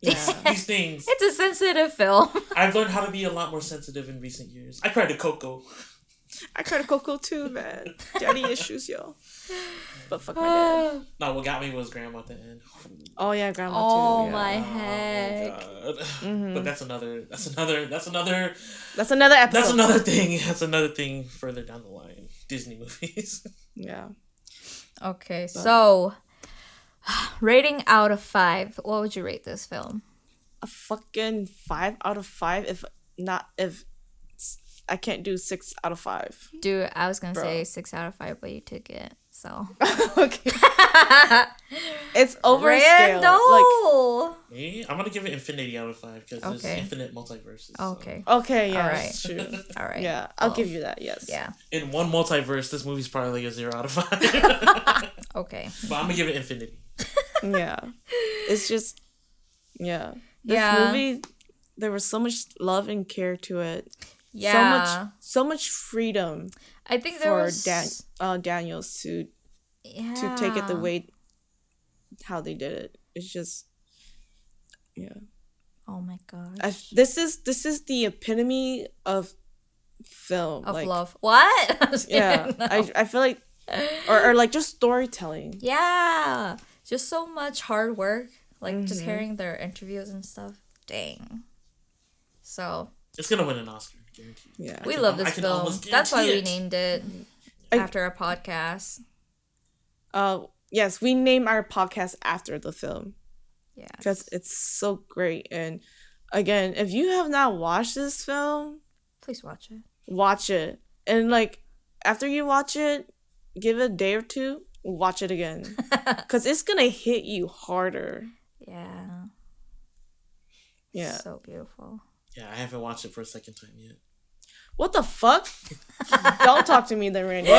Yeah. These things. It's a sensitive film. I've learned how to be a lot more sensitive in recent years. I cried to Coco. I cried to Coco too, man. Daddy issues, yo. But fuck my dad. No, what got me was Grandma at the end. Oh yeah, grandma Oh too. Yeah. my heck. Oh, God. But that's another episode. That's another thing. That's another thing further down the line. Disney movies. Yeah. Okay, so rating out of 5, what would you rate this film? A fucking 5 out of 5. If I can't do 6 out of 5. Dude, I was gonna Bro. say 6 out of 5, but you took it, so. Okay. It's over scale. Like, Randall! Me? I'm gonna give it infinity out of 5 because there's Okay. infinite multiverses. Okay. okay, yeah, Alright. that's true. All right. Yeah, I'll Well, give you that. Yes. Yeah. In one multiverse, this movie's probably like a 0 out of 5. Okay. But I'm gonna give it infinity. Yeah. It's just, yeah. This Yeah. movie, there was so much love and care to it. Yeah. So much freedom I think there for was... Daniels to take it the way how they did it. It's just, yeah. Oh my gosh. This is the epitome of film. Of like, love. What? I'm just Yeah. kidding. No. I feel like, or like just storytelling. Yeah. Just so much hard work. Like just hearing their interviews and stuff. Dang. So It's gonna win an Oscar. Guaranteed. Yeah. we can- love I this can film. almost That's why we guarantee it. named it after a podcast. Yes, we name our podcast after the film Yeah. because it's so great. And again, if you have not watched this film, Please watch it. watch it. And like after you watch it, give it a day or two, watch it again because it's gonna hit you harder. Yeah. Yeah. So beautiful. Yeah, I haven't watched it for a second time yet. What the fuck? Don't talk to me then, Randy.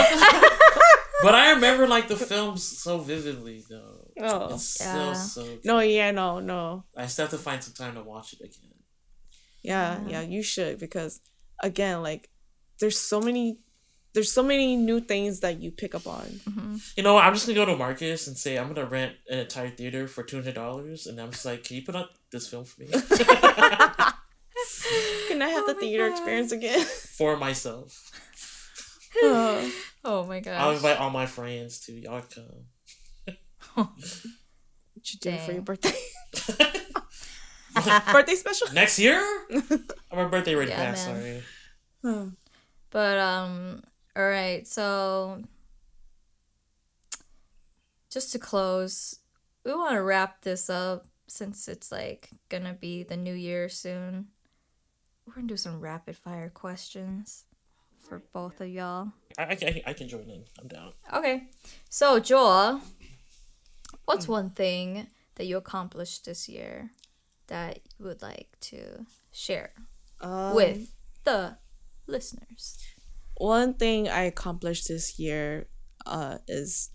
But I remember like the films so vividly though. Oh. It's Yeah. still so good. No, yeah, no. I still have to find some time to watch it again. Yeah, you should because again, like there's so many new things that you pick up on. You know what? I'm just gonna go to Marcus and say I'm gonna rent an entire theater for $200, and I'm just like, can you put up this film for me Can I have the theater experience again? for myself? Oh my I'll gosh. invite all my friends too. Y'all come. What you do for Dang. your birthday? Birthday special? Next year? My birthday already Yeah, passed. man. Sorry. But all right, so just to close, we want to wrap this up since it's like gonna be the new year soon. We're gonna do some rapid fire questions for both of y'all. I can join in. I'm down. Okay, so Joel, what's one thing that you accomplished this year that you would like to share with the listeners? One thing I accomplished this year is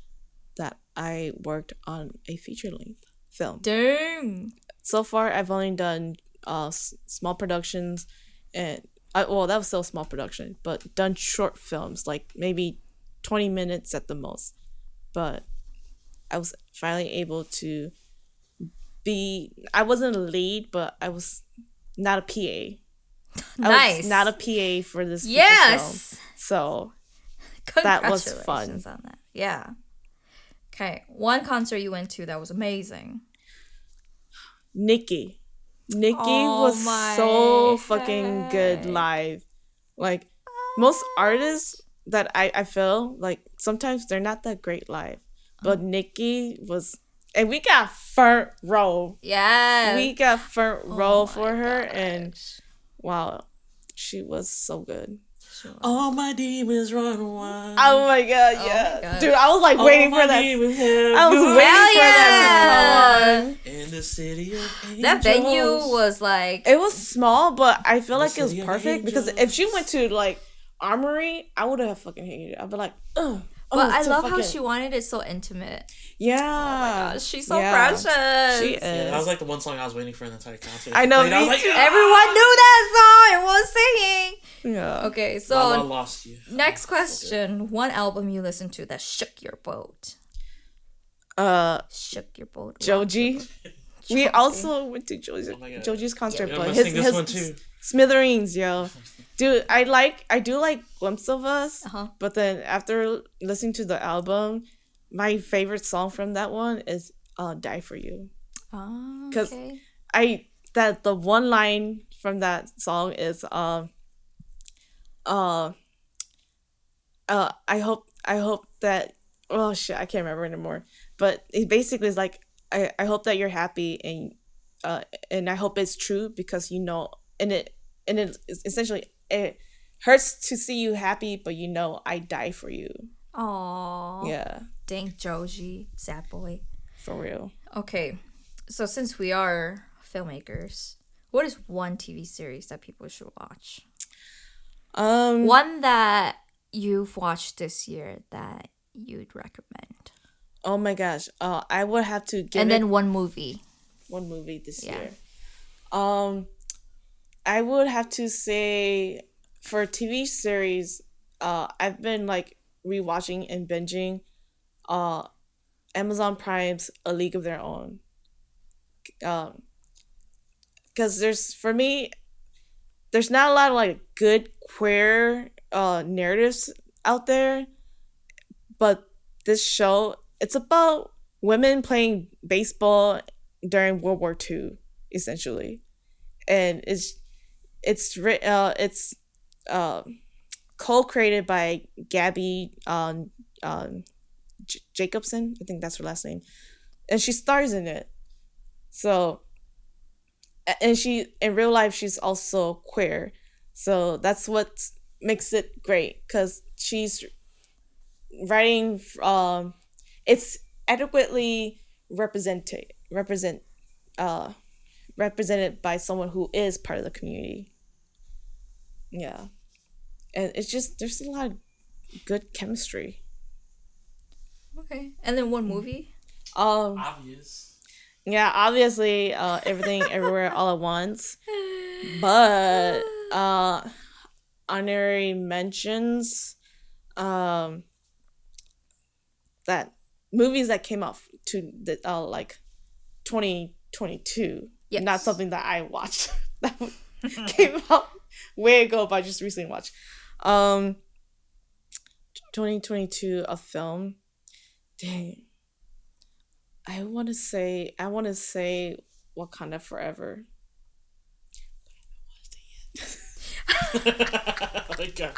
that I worked on a feature-length film. Dang. So far, I've only done small productions, and that was still a small production, but done short films, like maybe 20 minutes at the most. But I was finally able to I wasn't a lead, but I was not a PA. I Nice. was not a PA for this feature Yes. film. So that was fun. Congratulations on that. Yeah. Okay. One concert you went to that was amazing. Nikki. Nikki Oh was my so fucking good heck. live. Like most artists that I feel like sometimes they're not that great live. But Nikki was, and we got front row. Yes. We got front Oh row my for her, and gosh. wow, she was so good. She was- All my demons run wild. Oh my god, Oh yeah, my gosh. dude, I was like waiting for that. Demons I was waiting Hell for that to yeah. come on. in the city of angels. That venue was like It was small, but I feel The like it was City of perfect because if she Angels. went to like Armory, I would have fucking hated it. I'd be like, ugh. but I it's too love how fucking- she wanted it so intimate. Yeah. Oh my gosh, she's so Yeah. precious. She Yeah, that was is. like the one song I was waiting for in the entire concert. I know, Played, I was me like, too. "Ah!" Everyone knew that song and was singing. Yeah. Okay, Lala so lost you. next question. One album you listened to that shook your boat. Shook your boat. rocked your Joji. boat. We Joji. also went to Joji's, Oh my God. Joji's concert, Yeah, I'm but gonna sing this one too. Smithereens, yo. Dude, I do like Glimpse of Us, Uh-huh. but then after listening to the album, my favorite song from that one is Die For You. Oh, 'Cause- okay. The one line from that song is I hope that, oh shit, I can't remember anymore, but it basically is like I hope that you're happy, and I hope it's true because you know, and it is essentially, it hurts to see you happy, but you know I die for you. Aww. Yeah, Dang Joji, sad boy. for real. Okay, so since we are filmmakers, what is one TV series that people should watch? One that you've watched this year that you'd recommend. Oh my gosh, I would have to give And it then one movie. one movie this Yeah. year. I would have to say for TV series, I've been like rewatching and binging Amazon Prime's A League of Their Own. Because there's not a lot of like good queer narratives out there, but this show, it's about women playing baseball during World War II, essentially, and it's co-created by Gabby Jacobson, I think that's her last name, and she stars in it. So, and she in real life she's also queer, so that's what makes it great because she's writing. It's adequately represented by someone who is part of the community. Yeah, and it's just there's a lot of good chemistry. Okay. And then one movie? Obvious. Yeah, obviously, Everything Everywhere All at Once, but honorary mentions, that movies that came out to the like 2022, Yes. not something that I watched that came out way ago, but I just recently watched. 2022, a film. Dang. I want to say Wakanda Forever. Oh my God.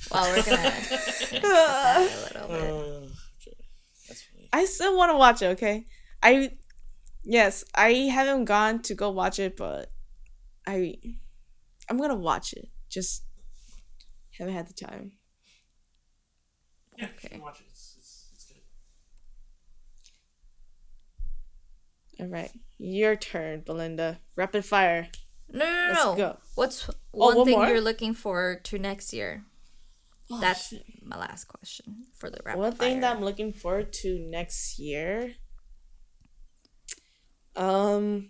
Well, we're gonna put that a little bit. Okay. That's funny. I still want to watch it, okay? Yes, I haven't gone to go watch it, but I'm going to watch it. Just haven't had the time. Yeah, Okay. you can watch it. It's good. All right. Your turn, Belinda. Rapid fire. No. Let's go. What's one one thing more? you're looking forward to next year? Oh, That's shit. my last question for the rapid One thing fire. that I'm looking forward to next year. Dang.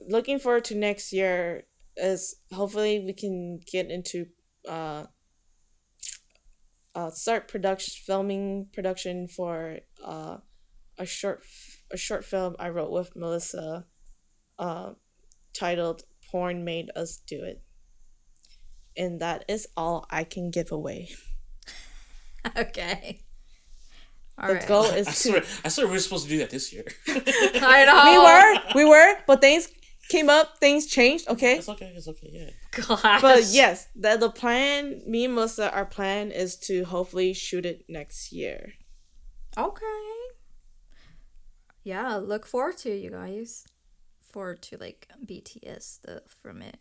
Looking forward to next year is hopefully we can get into start filming production for a short film I wrote with Melissa, titled "Porn Made Us Do It," and that is all I can give away. Okay. All right. goal is I swear we were supposed to do that this year. I know. We were, but things came up, things changed. Okay, It's okay. Yeah. Gosh. but yes, the plan. Me and Melissa, our plan is to hopefully shoot it next year. Okay. Yeah, look forward to it, you guys. Forward to like BTS stuff from it.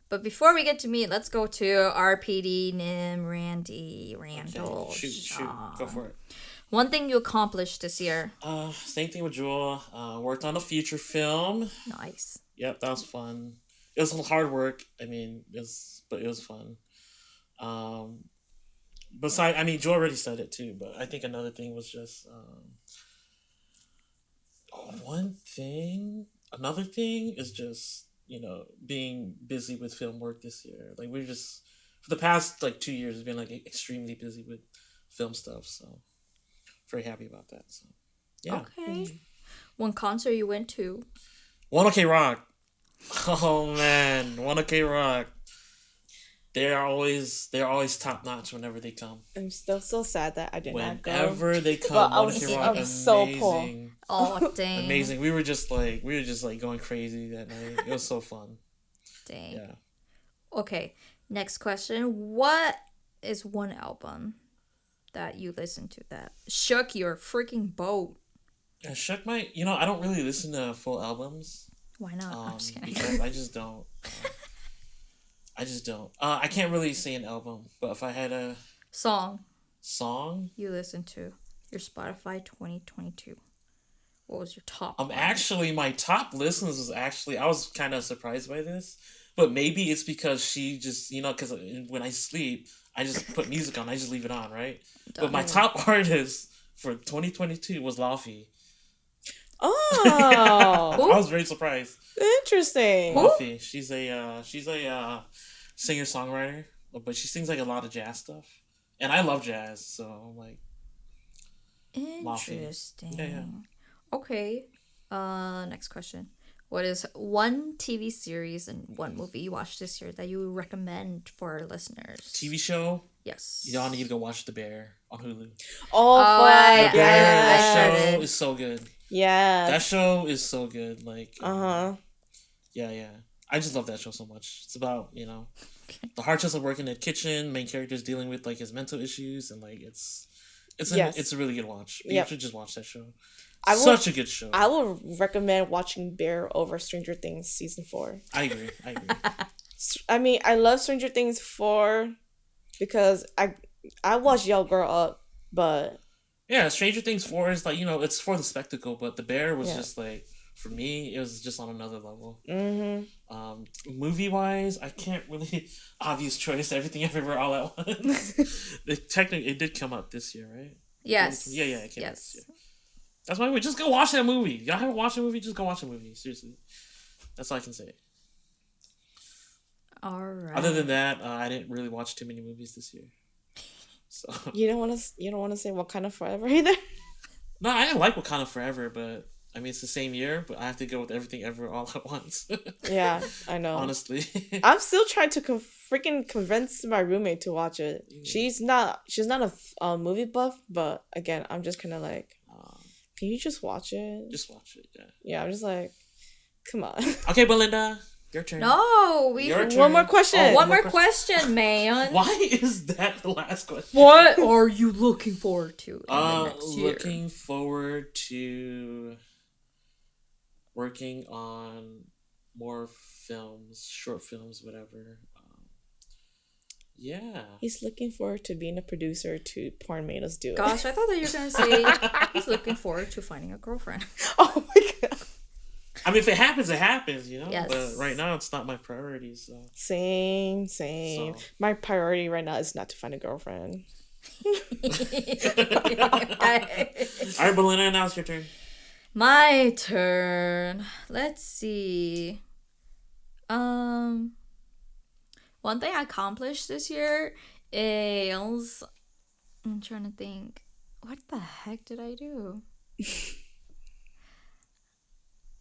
But before we get to me, let's go to RPD, Nim, Randall. Shoot. Go for it. One thing you accomplished this year. Same thing with Jewel. Worked on a feature film. Nice. Yep, that was fun. It was some hard work. I mean, but it was fun. Besides, I mean, Joe already said it too, but I think another thing was just Another thing is just being busy with film work this year. Like we're just for the past like 2 years, we've been like extremely busy with film stuff. So very happy about that. So yeah. Okay. One concert you went to? 1OK Rock. Oh man, 1OK Rock. They're always top notch whenever they come. I'm still so sad that I did not go. Whenever they come, But 1OK Rock, amazing. So poor. Oh dang. Amazing. We were just like going crazy that night. It was so fun. Dang. Yeah. Okay. Next question. What is one album that you listened to that shook your freaking boat? I shook my. I don't really listen to full albums. Why not? I'm just kidding. Because I just don't. I can't really say an album, but if I had a song you listened to, your Spotify 2022. What was your top? Actually, my top listens was actually, I was kind of surprised by this, but maybe it's because she just, because when I sleep, I just put music on, I just leave it on, right? But my top artist for 2022 was Laufey. Oh, I was very surprised. Interesting. Laufey, she's a singer songwriter, but she sings like a lot of jazz stuff, and I love jazz, so I'm like, interesting. Yeah. Okay. Next question. What is one TV series and one movie you watched this year that you would recommend for our listeners? TV show? Yes. Y'all need to go watch The Bear on Hulu. Oh, I That show is so good. Yeah. That show is so good. Like, Yeah. I just love that show so much. It's about, the hardships of working in the kitchen, main characters dealing with like his mental issues, and like it's a really good watch. You should just watch that show. Such a good show. I would recommend watching Bear over Stranger Things season 4. I agree. I mean, I love Stranger Things 4 because I watched y'all grow up, but yeah, Stranger Things 4 is like, it's for the spectacle, but The Bear was just like, for me, it was just on another level. Movie wise, I can't really obvious choice. Everything Everywhere All at Once. It did come out this year, right? Yes. Yeah, it came out this year. That's why we just go watch that movie. Y'all haven't watched a movie? Just go watch a movie. Seriously, that's all I can say. All right. Other than that, I didn't really watch too many movies this year. So you don't want to say Wakanda Forever either. No, I didn't like Wakanda Forever, but I mean it's the same year. But I have to go with Everything Ever All at Once. Yeah, I know. Honestly, I'm still trying to freaking convince my roommate to watch it. She's not a movie buff, but again, I'm just kind of like, can you just watch it? Just watch it, yeah. Yeah, I'm just like, come on. Okay, Belinda, your turn. No, one more question. Oh, one more question, man. Why is that the last question? What are you looking forward to in the next year? Looking forward to working on more films, short films, whatever. Yeah. He's looking forward to being a producer to Porn Made Us Do It. Gosh, I thought that you were going to say he's looking forward to finding a girlfriend. Oh my god. I mean, if it happens, it happens, Yes. But right now, it's not my priority, so. Same. So. My priority right now is not to find a girlfriend. All right, Belinda, now it's your turn. My turn. Let's see. One thing I accomplished this year is, I'm trying to think, what the heck did I do?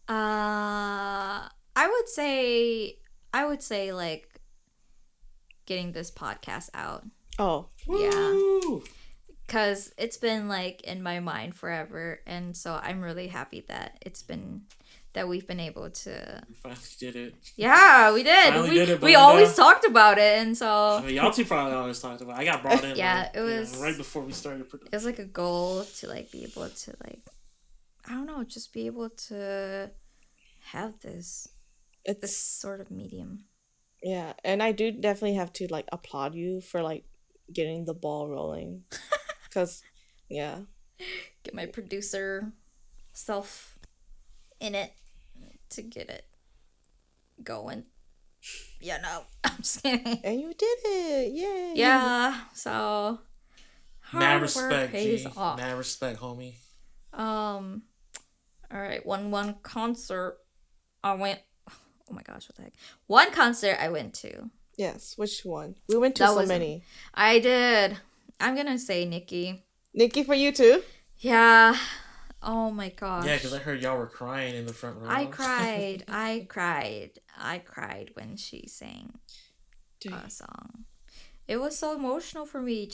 I would say like getting this podcast out. Oh. Yeah. because it's been like in my mind forever, and so I'm really happy that we've been able to. We finally did it. Yeah, we did. Finally we did it, we Belinda. always talked about it, and so I mean, y'all two probably always talked about it. I got brought in. Yeah, like, it was- right before we started production. it was like a goal to like be able to like, I don't know, just be able to have this It's sort of medium. yeah, and I do definitely have to like applaud you for like getting the ball rolling, because yeah, Get my producer self in it to get it going. Yeah, no, I'm just kidding. and you did it, yay! Yeah, so Mad hard work respect, pays G. off. Mad respect, homie. All right, one concert I went. Oh my gosh, what the heck? One concert I went to. Yes, which one? We went to That so was- many. I did. I'm gonna say Nikki. Nikki, for you too. Yeah. Oh my gosh. Yeah, because I heard y'all were crying in the front row. I cried. I cried when she sang a song. It was so emotional for me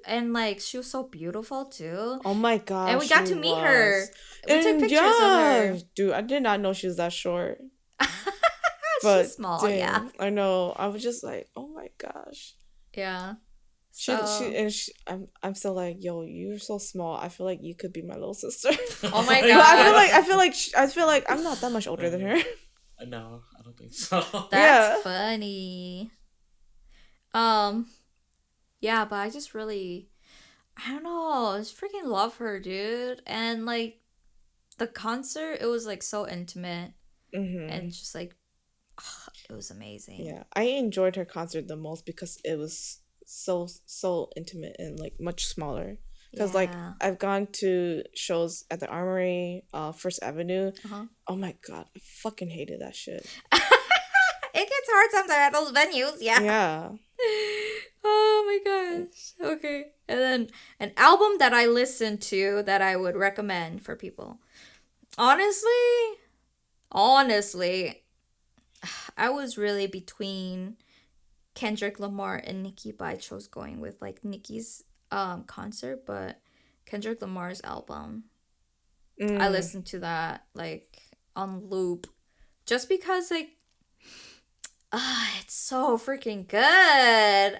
and like she was so beautiful too. Oh my god! And we got to meet her. We took And pictures of her. dude. I did not know she was that short. But She's small, damn, yeah. I know. I was just like, oh my gosh. Yeah. I'm still like, yo, you're so small. I feel like you could be my little sister. Oh my But god. I feel like I'm not that much older than her. No, I don't think so. That's funny. Yeah, but I just really, I don't know, I just freaking love her, dude. And like the concert, it was like so intimate and just like it was amazing. Yeah, I enjoyed her concert the most because it was so intimate and like much smaller. Because like Yeah. I've gone to shows at the Armory, First Avenue. Uh-huh. Oh my god, I fucking hated that shit. It gets hard sometimes at those venues, yeah. Yeah. Oh my gosh. Okay. And then an album that I listened to that I would recommend for people. Honestly, I was really between Kendrick Lamar and Nicki, but I chose going with like Nicki's concert, but Kendrick Lamar's album. I listened to that like on loop just because like it's so freaking good.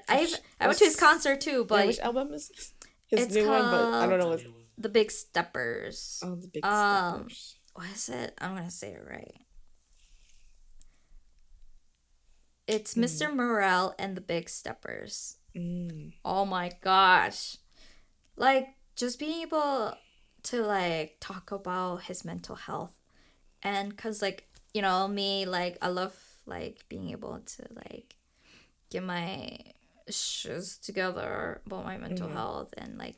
I went to his concert too, but Yeah, which album is this? His it's new one, but I don't know what. The Big Steppers. Oh, the Big Steppers. What is it? I'm gonna say it right. It's Mr. Morale and the Big Steppers. Oh my gosh. Like, just being able to, like, talk about his mental health. And, because, like, you know, me, like, I love, like, being able to, like, get my shoes together about my mental health. And, like,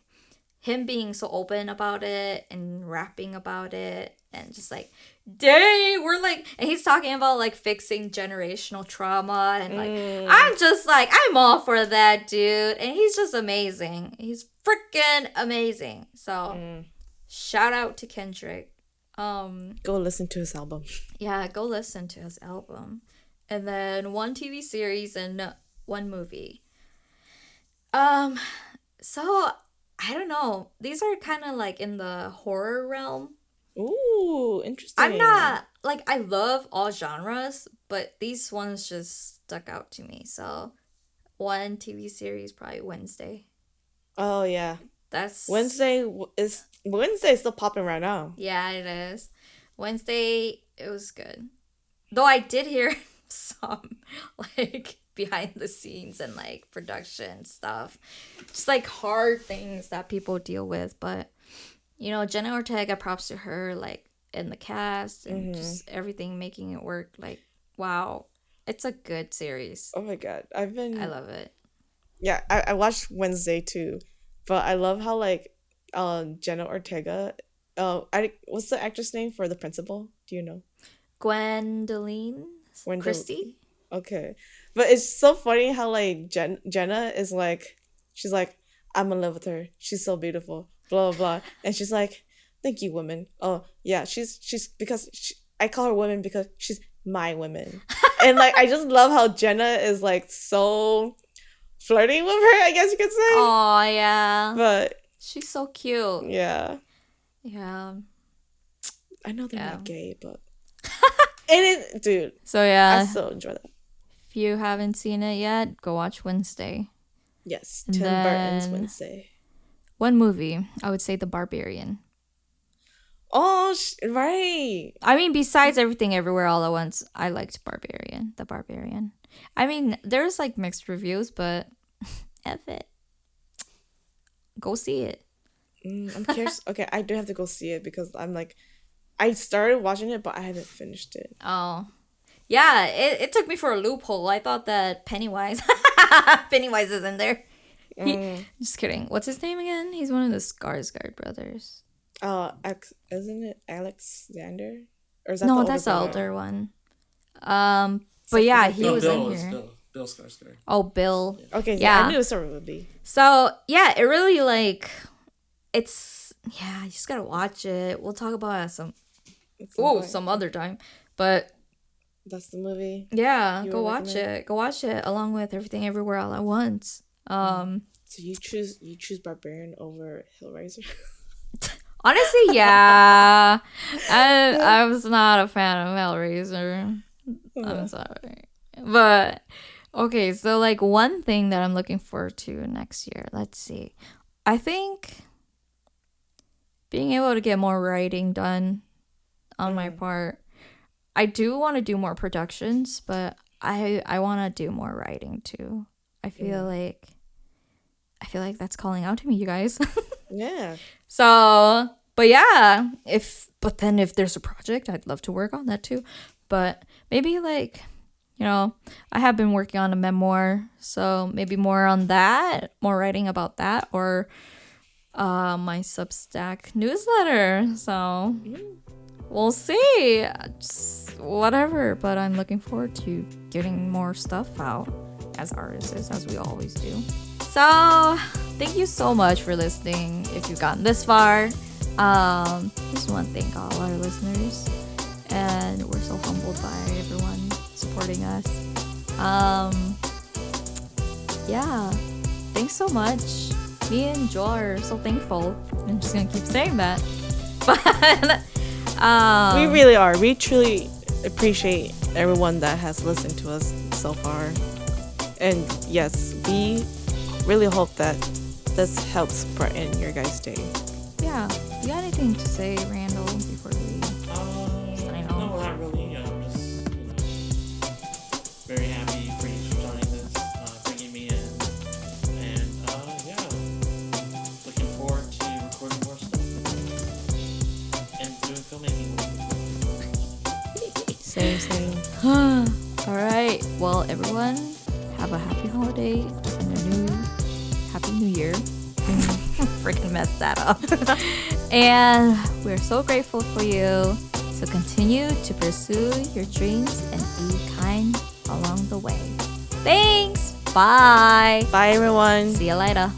him being so open about it and rapping about it. And just, like, dang, we're, like... And he's talking about, like, fixing generational trauma. And, like, I'm just, like, I'm all for that, dude. And he's just amazing. He's freaking amazing. So, shout out to Kendrick. Go listen to his album. Yeah, go listen to his album. And then one TV series and one movie. So, I don't know. These are kind of, like, in the horror realm. Ooh, interesting. I'm not, like, I love all genres, but these ones just stuck out to me. So, one TV series, probably Wednesday. Oh, yeah. That's... Wednesday is still popping right now. Yeah, it is. Wednesday, it was good. Though I did hear some, like, behind the scenes and, like, production stuff. Just, like, hard things that people deal with, but... You know, Jenna Ortega, props to her, like, in the cast and just everything, making it work. Like, wow. It's a good series. Oh my god. I love it. Yeah, I watched Wednesday too. But I love how, like, Jenna Ortega... what's the actress name for the principal? Do you know? Gwendolyn Christie? Okay. But it's so funny how, like, Jenna is, like... She's like, I'm in love with her. She's so beautiful. Blah, blah, blah. And she's like, thank you, woman. Oh, yeah, she's because I call her woman because she's my woman. And, like, I just love how Jenna is, like, so flirting with her, I guess you could say. Oh, yeah. But, She's so cute. Yeah. Yeah. I know they're Yeah. not gay, but dude, So yeah, I still enjoy that. if you haven't seen it yet, go watch Wednesday. Yes, And Tim Burton's then- Wednesday. One movie, I would say The Barbarian. Oh, right. I mean, besides Everything Everywhere All at Once, I liked The Barbarian. I mean, there's like mixed reviews, but F it. Go see it. I'm curious. Okay, I do have to go see it because I'm like, I started watching it, but I haven't finished it. Oh. Yeah, it took me for a loophole. I thought that Pennywise is in there. Just kidding. What's his name again? He's one of the Skarsgård brothers. Isn't it Alexander? Or is that No, the that's the older older one. But yeah, he No, was Bill in is here. Bill Skarsgård. Oh, Bill. brother? Okay, Yeah. I knew it would be. So yeah, it really like it's you just gotta watch it. We'll talk about it some other time. But That's the movie. yeah, You go would watch recommend? it. Go watch it along with Everything Everywhere All at Once. So you choose Barbarian over Hellraiser? Honestly, yeah. I was not a fan of Hellraiser. I'm sorry. But okay, so like one thing that I'm looking forward to next year. Let's see. I think being able to get more writing done on my part. I do want to do more productions, but I want to do more writing too. I feel like that's calling out to me, you guys. Yeah. So, but yeah, if there's a project, I'd love to work on that too. But maybe like, I have been working on a memoir, so maybe more on that, more writing about that, or my Substack newsletter. So we'll see. Just whatever, but I'm looking forward to getting more stuff out as artists, as we always do. So thank you so much for listening. If you've gotten this far, just want to thank all our listeners, and we're so humbled by everyone supporting us. Yeah, thanks so much. Me and Joel are so thankful. I'm just gonna keep saying that. But We really are. We truly appreciate everyone that has listened to us so far. And yes, we really hope that this helps brighten your guys' day. yeah, you got anything to say, Randall, before we sign off? No, not really. I'm just, very happy for you for joining this, bringing me in, and yeah, looking forward to recording more stuff and doing filmmaking. Same. All right. Well, everyone, have a happy holiday and a happy new year. Freaking messed that up. And we're so grateful for you. So continue to pursue your dreams and be kind along the way. Thanks. Bye. Bye, everyone. See you later.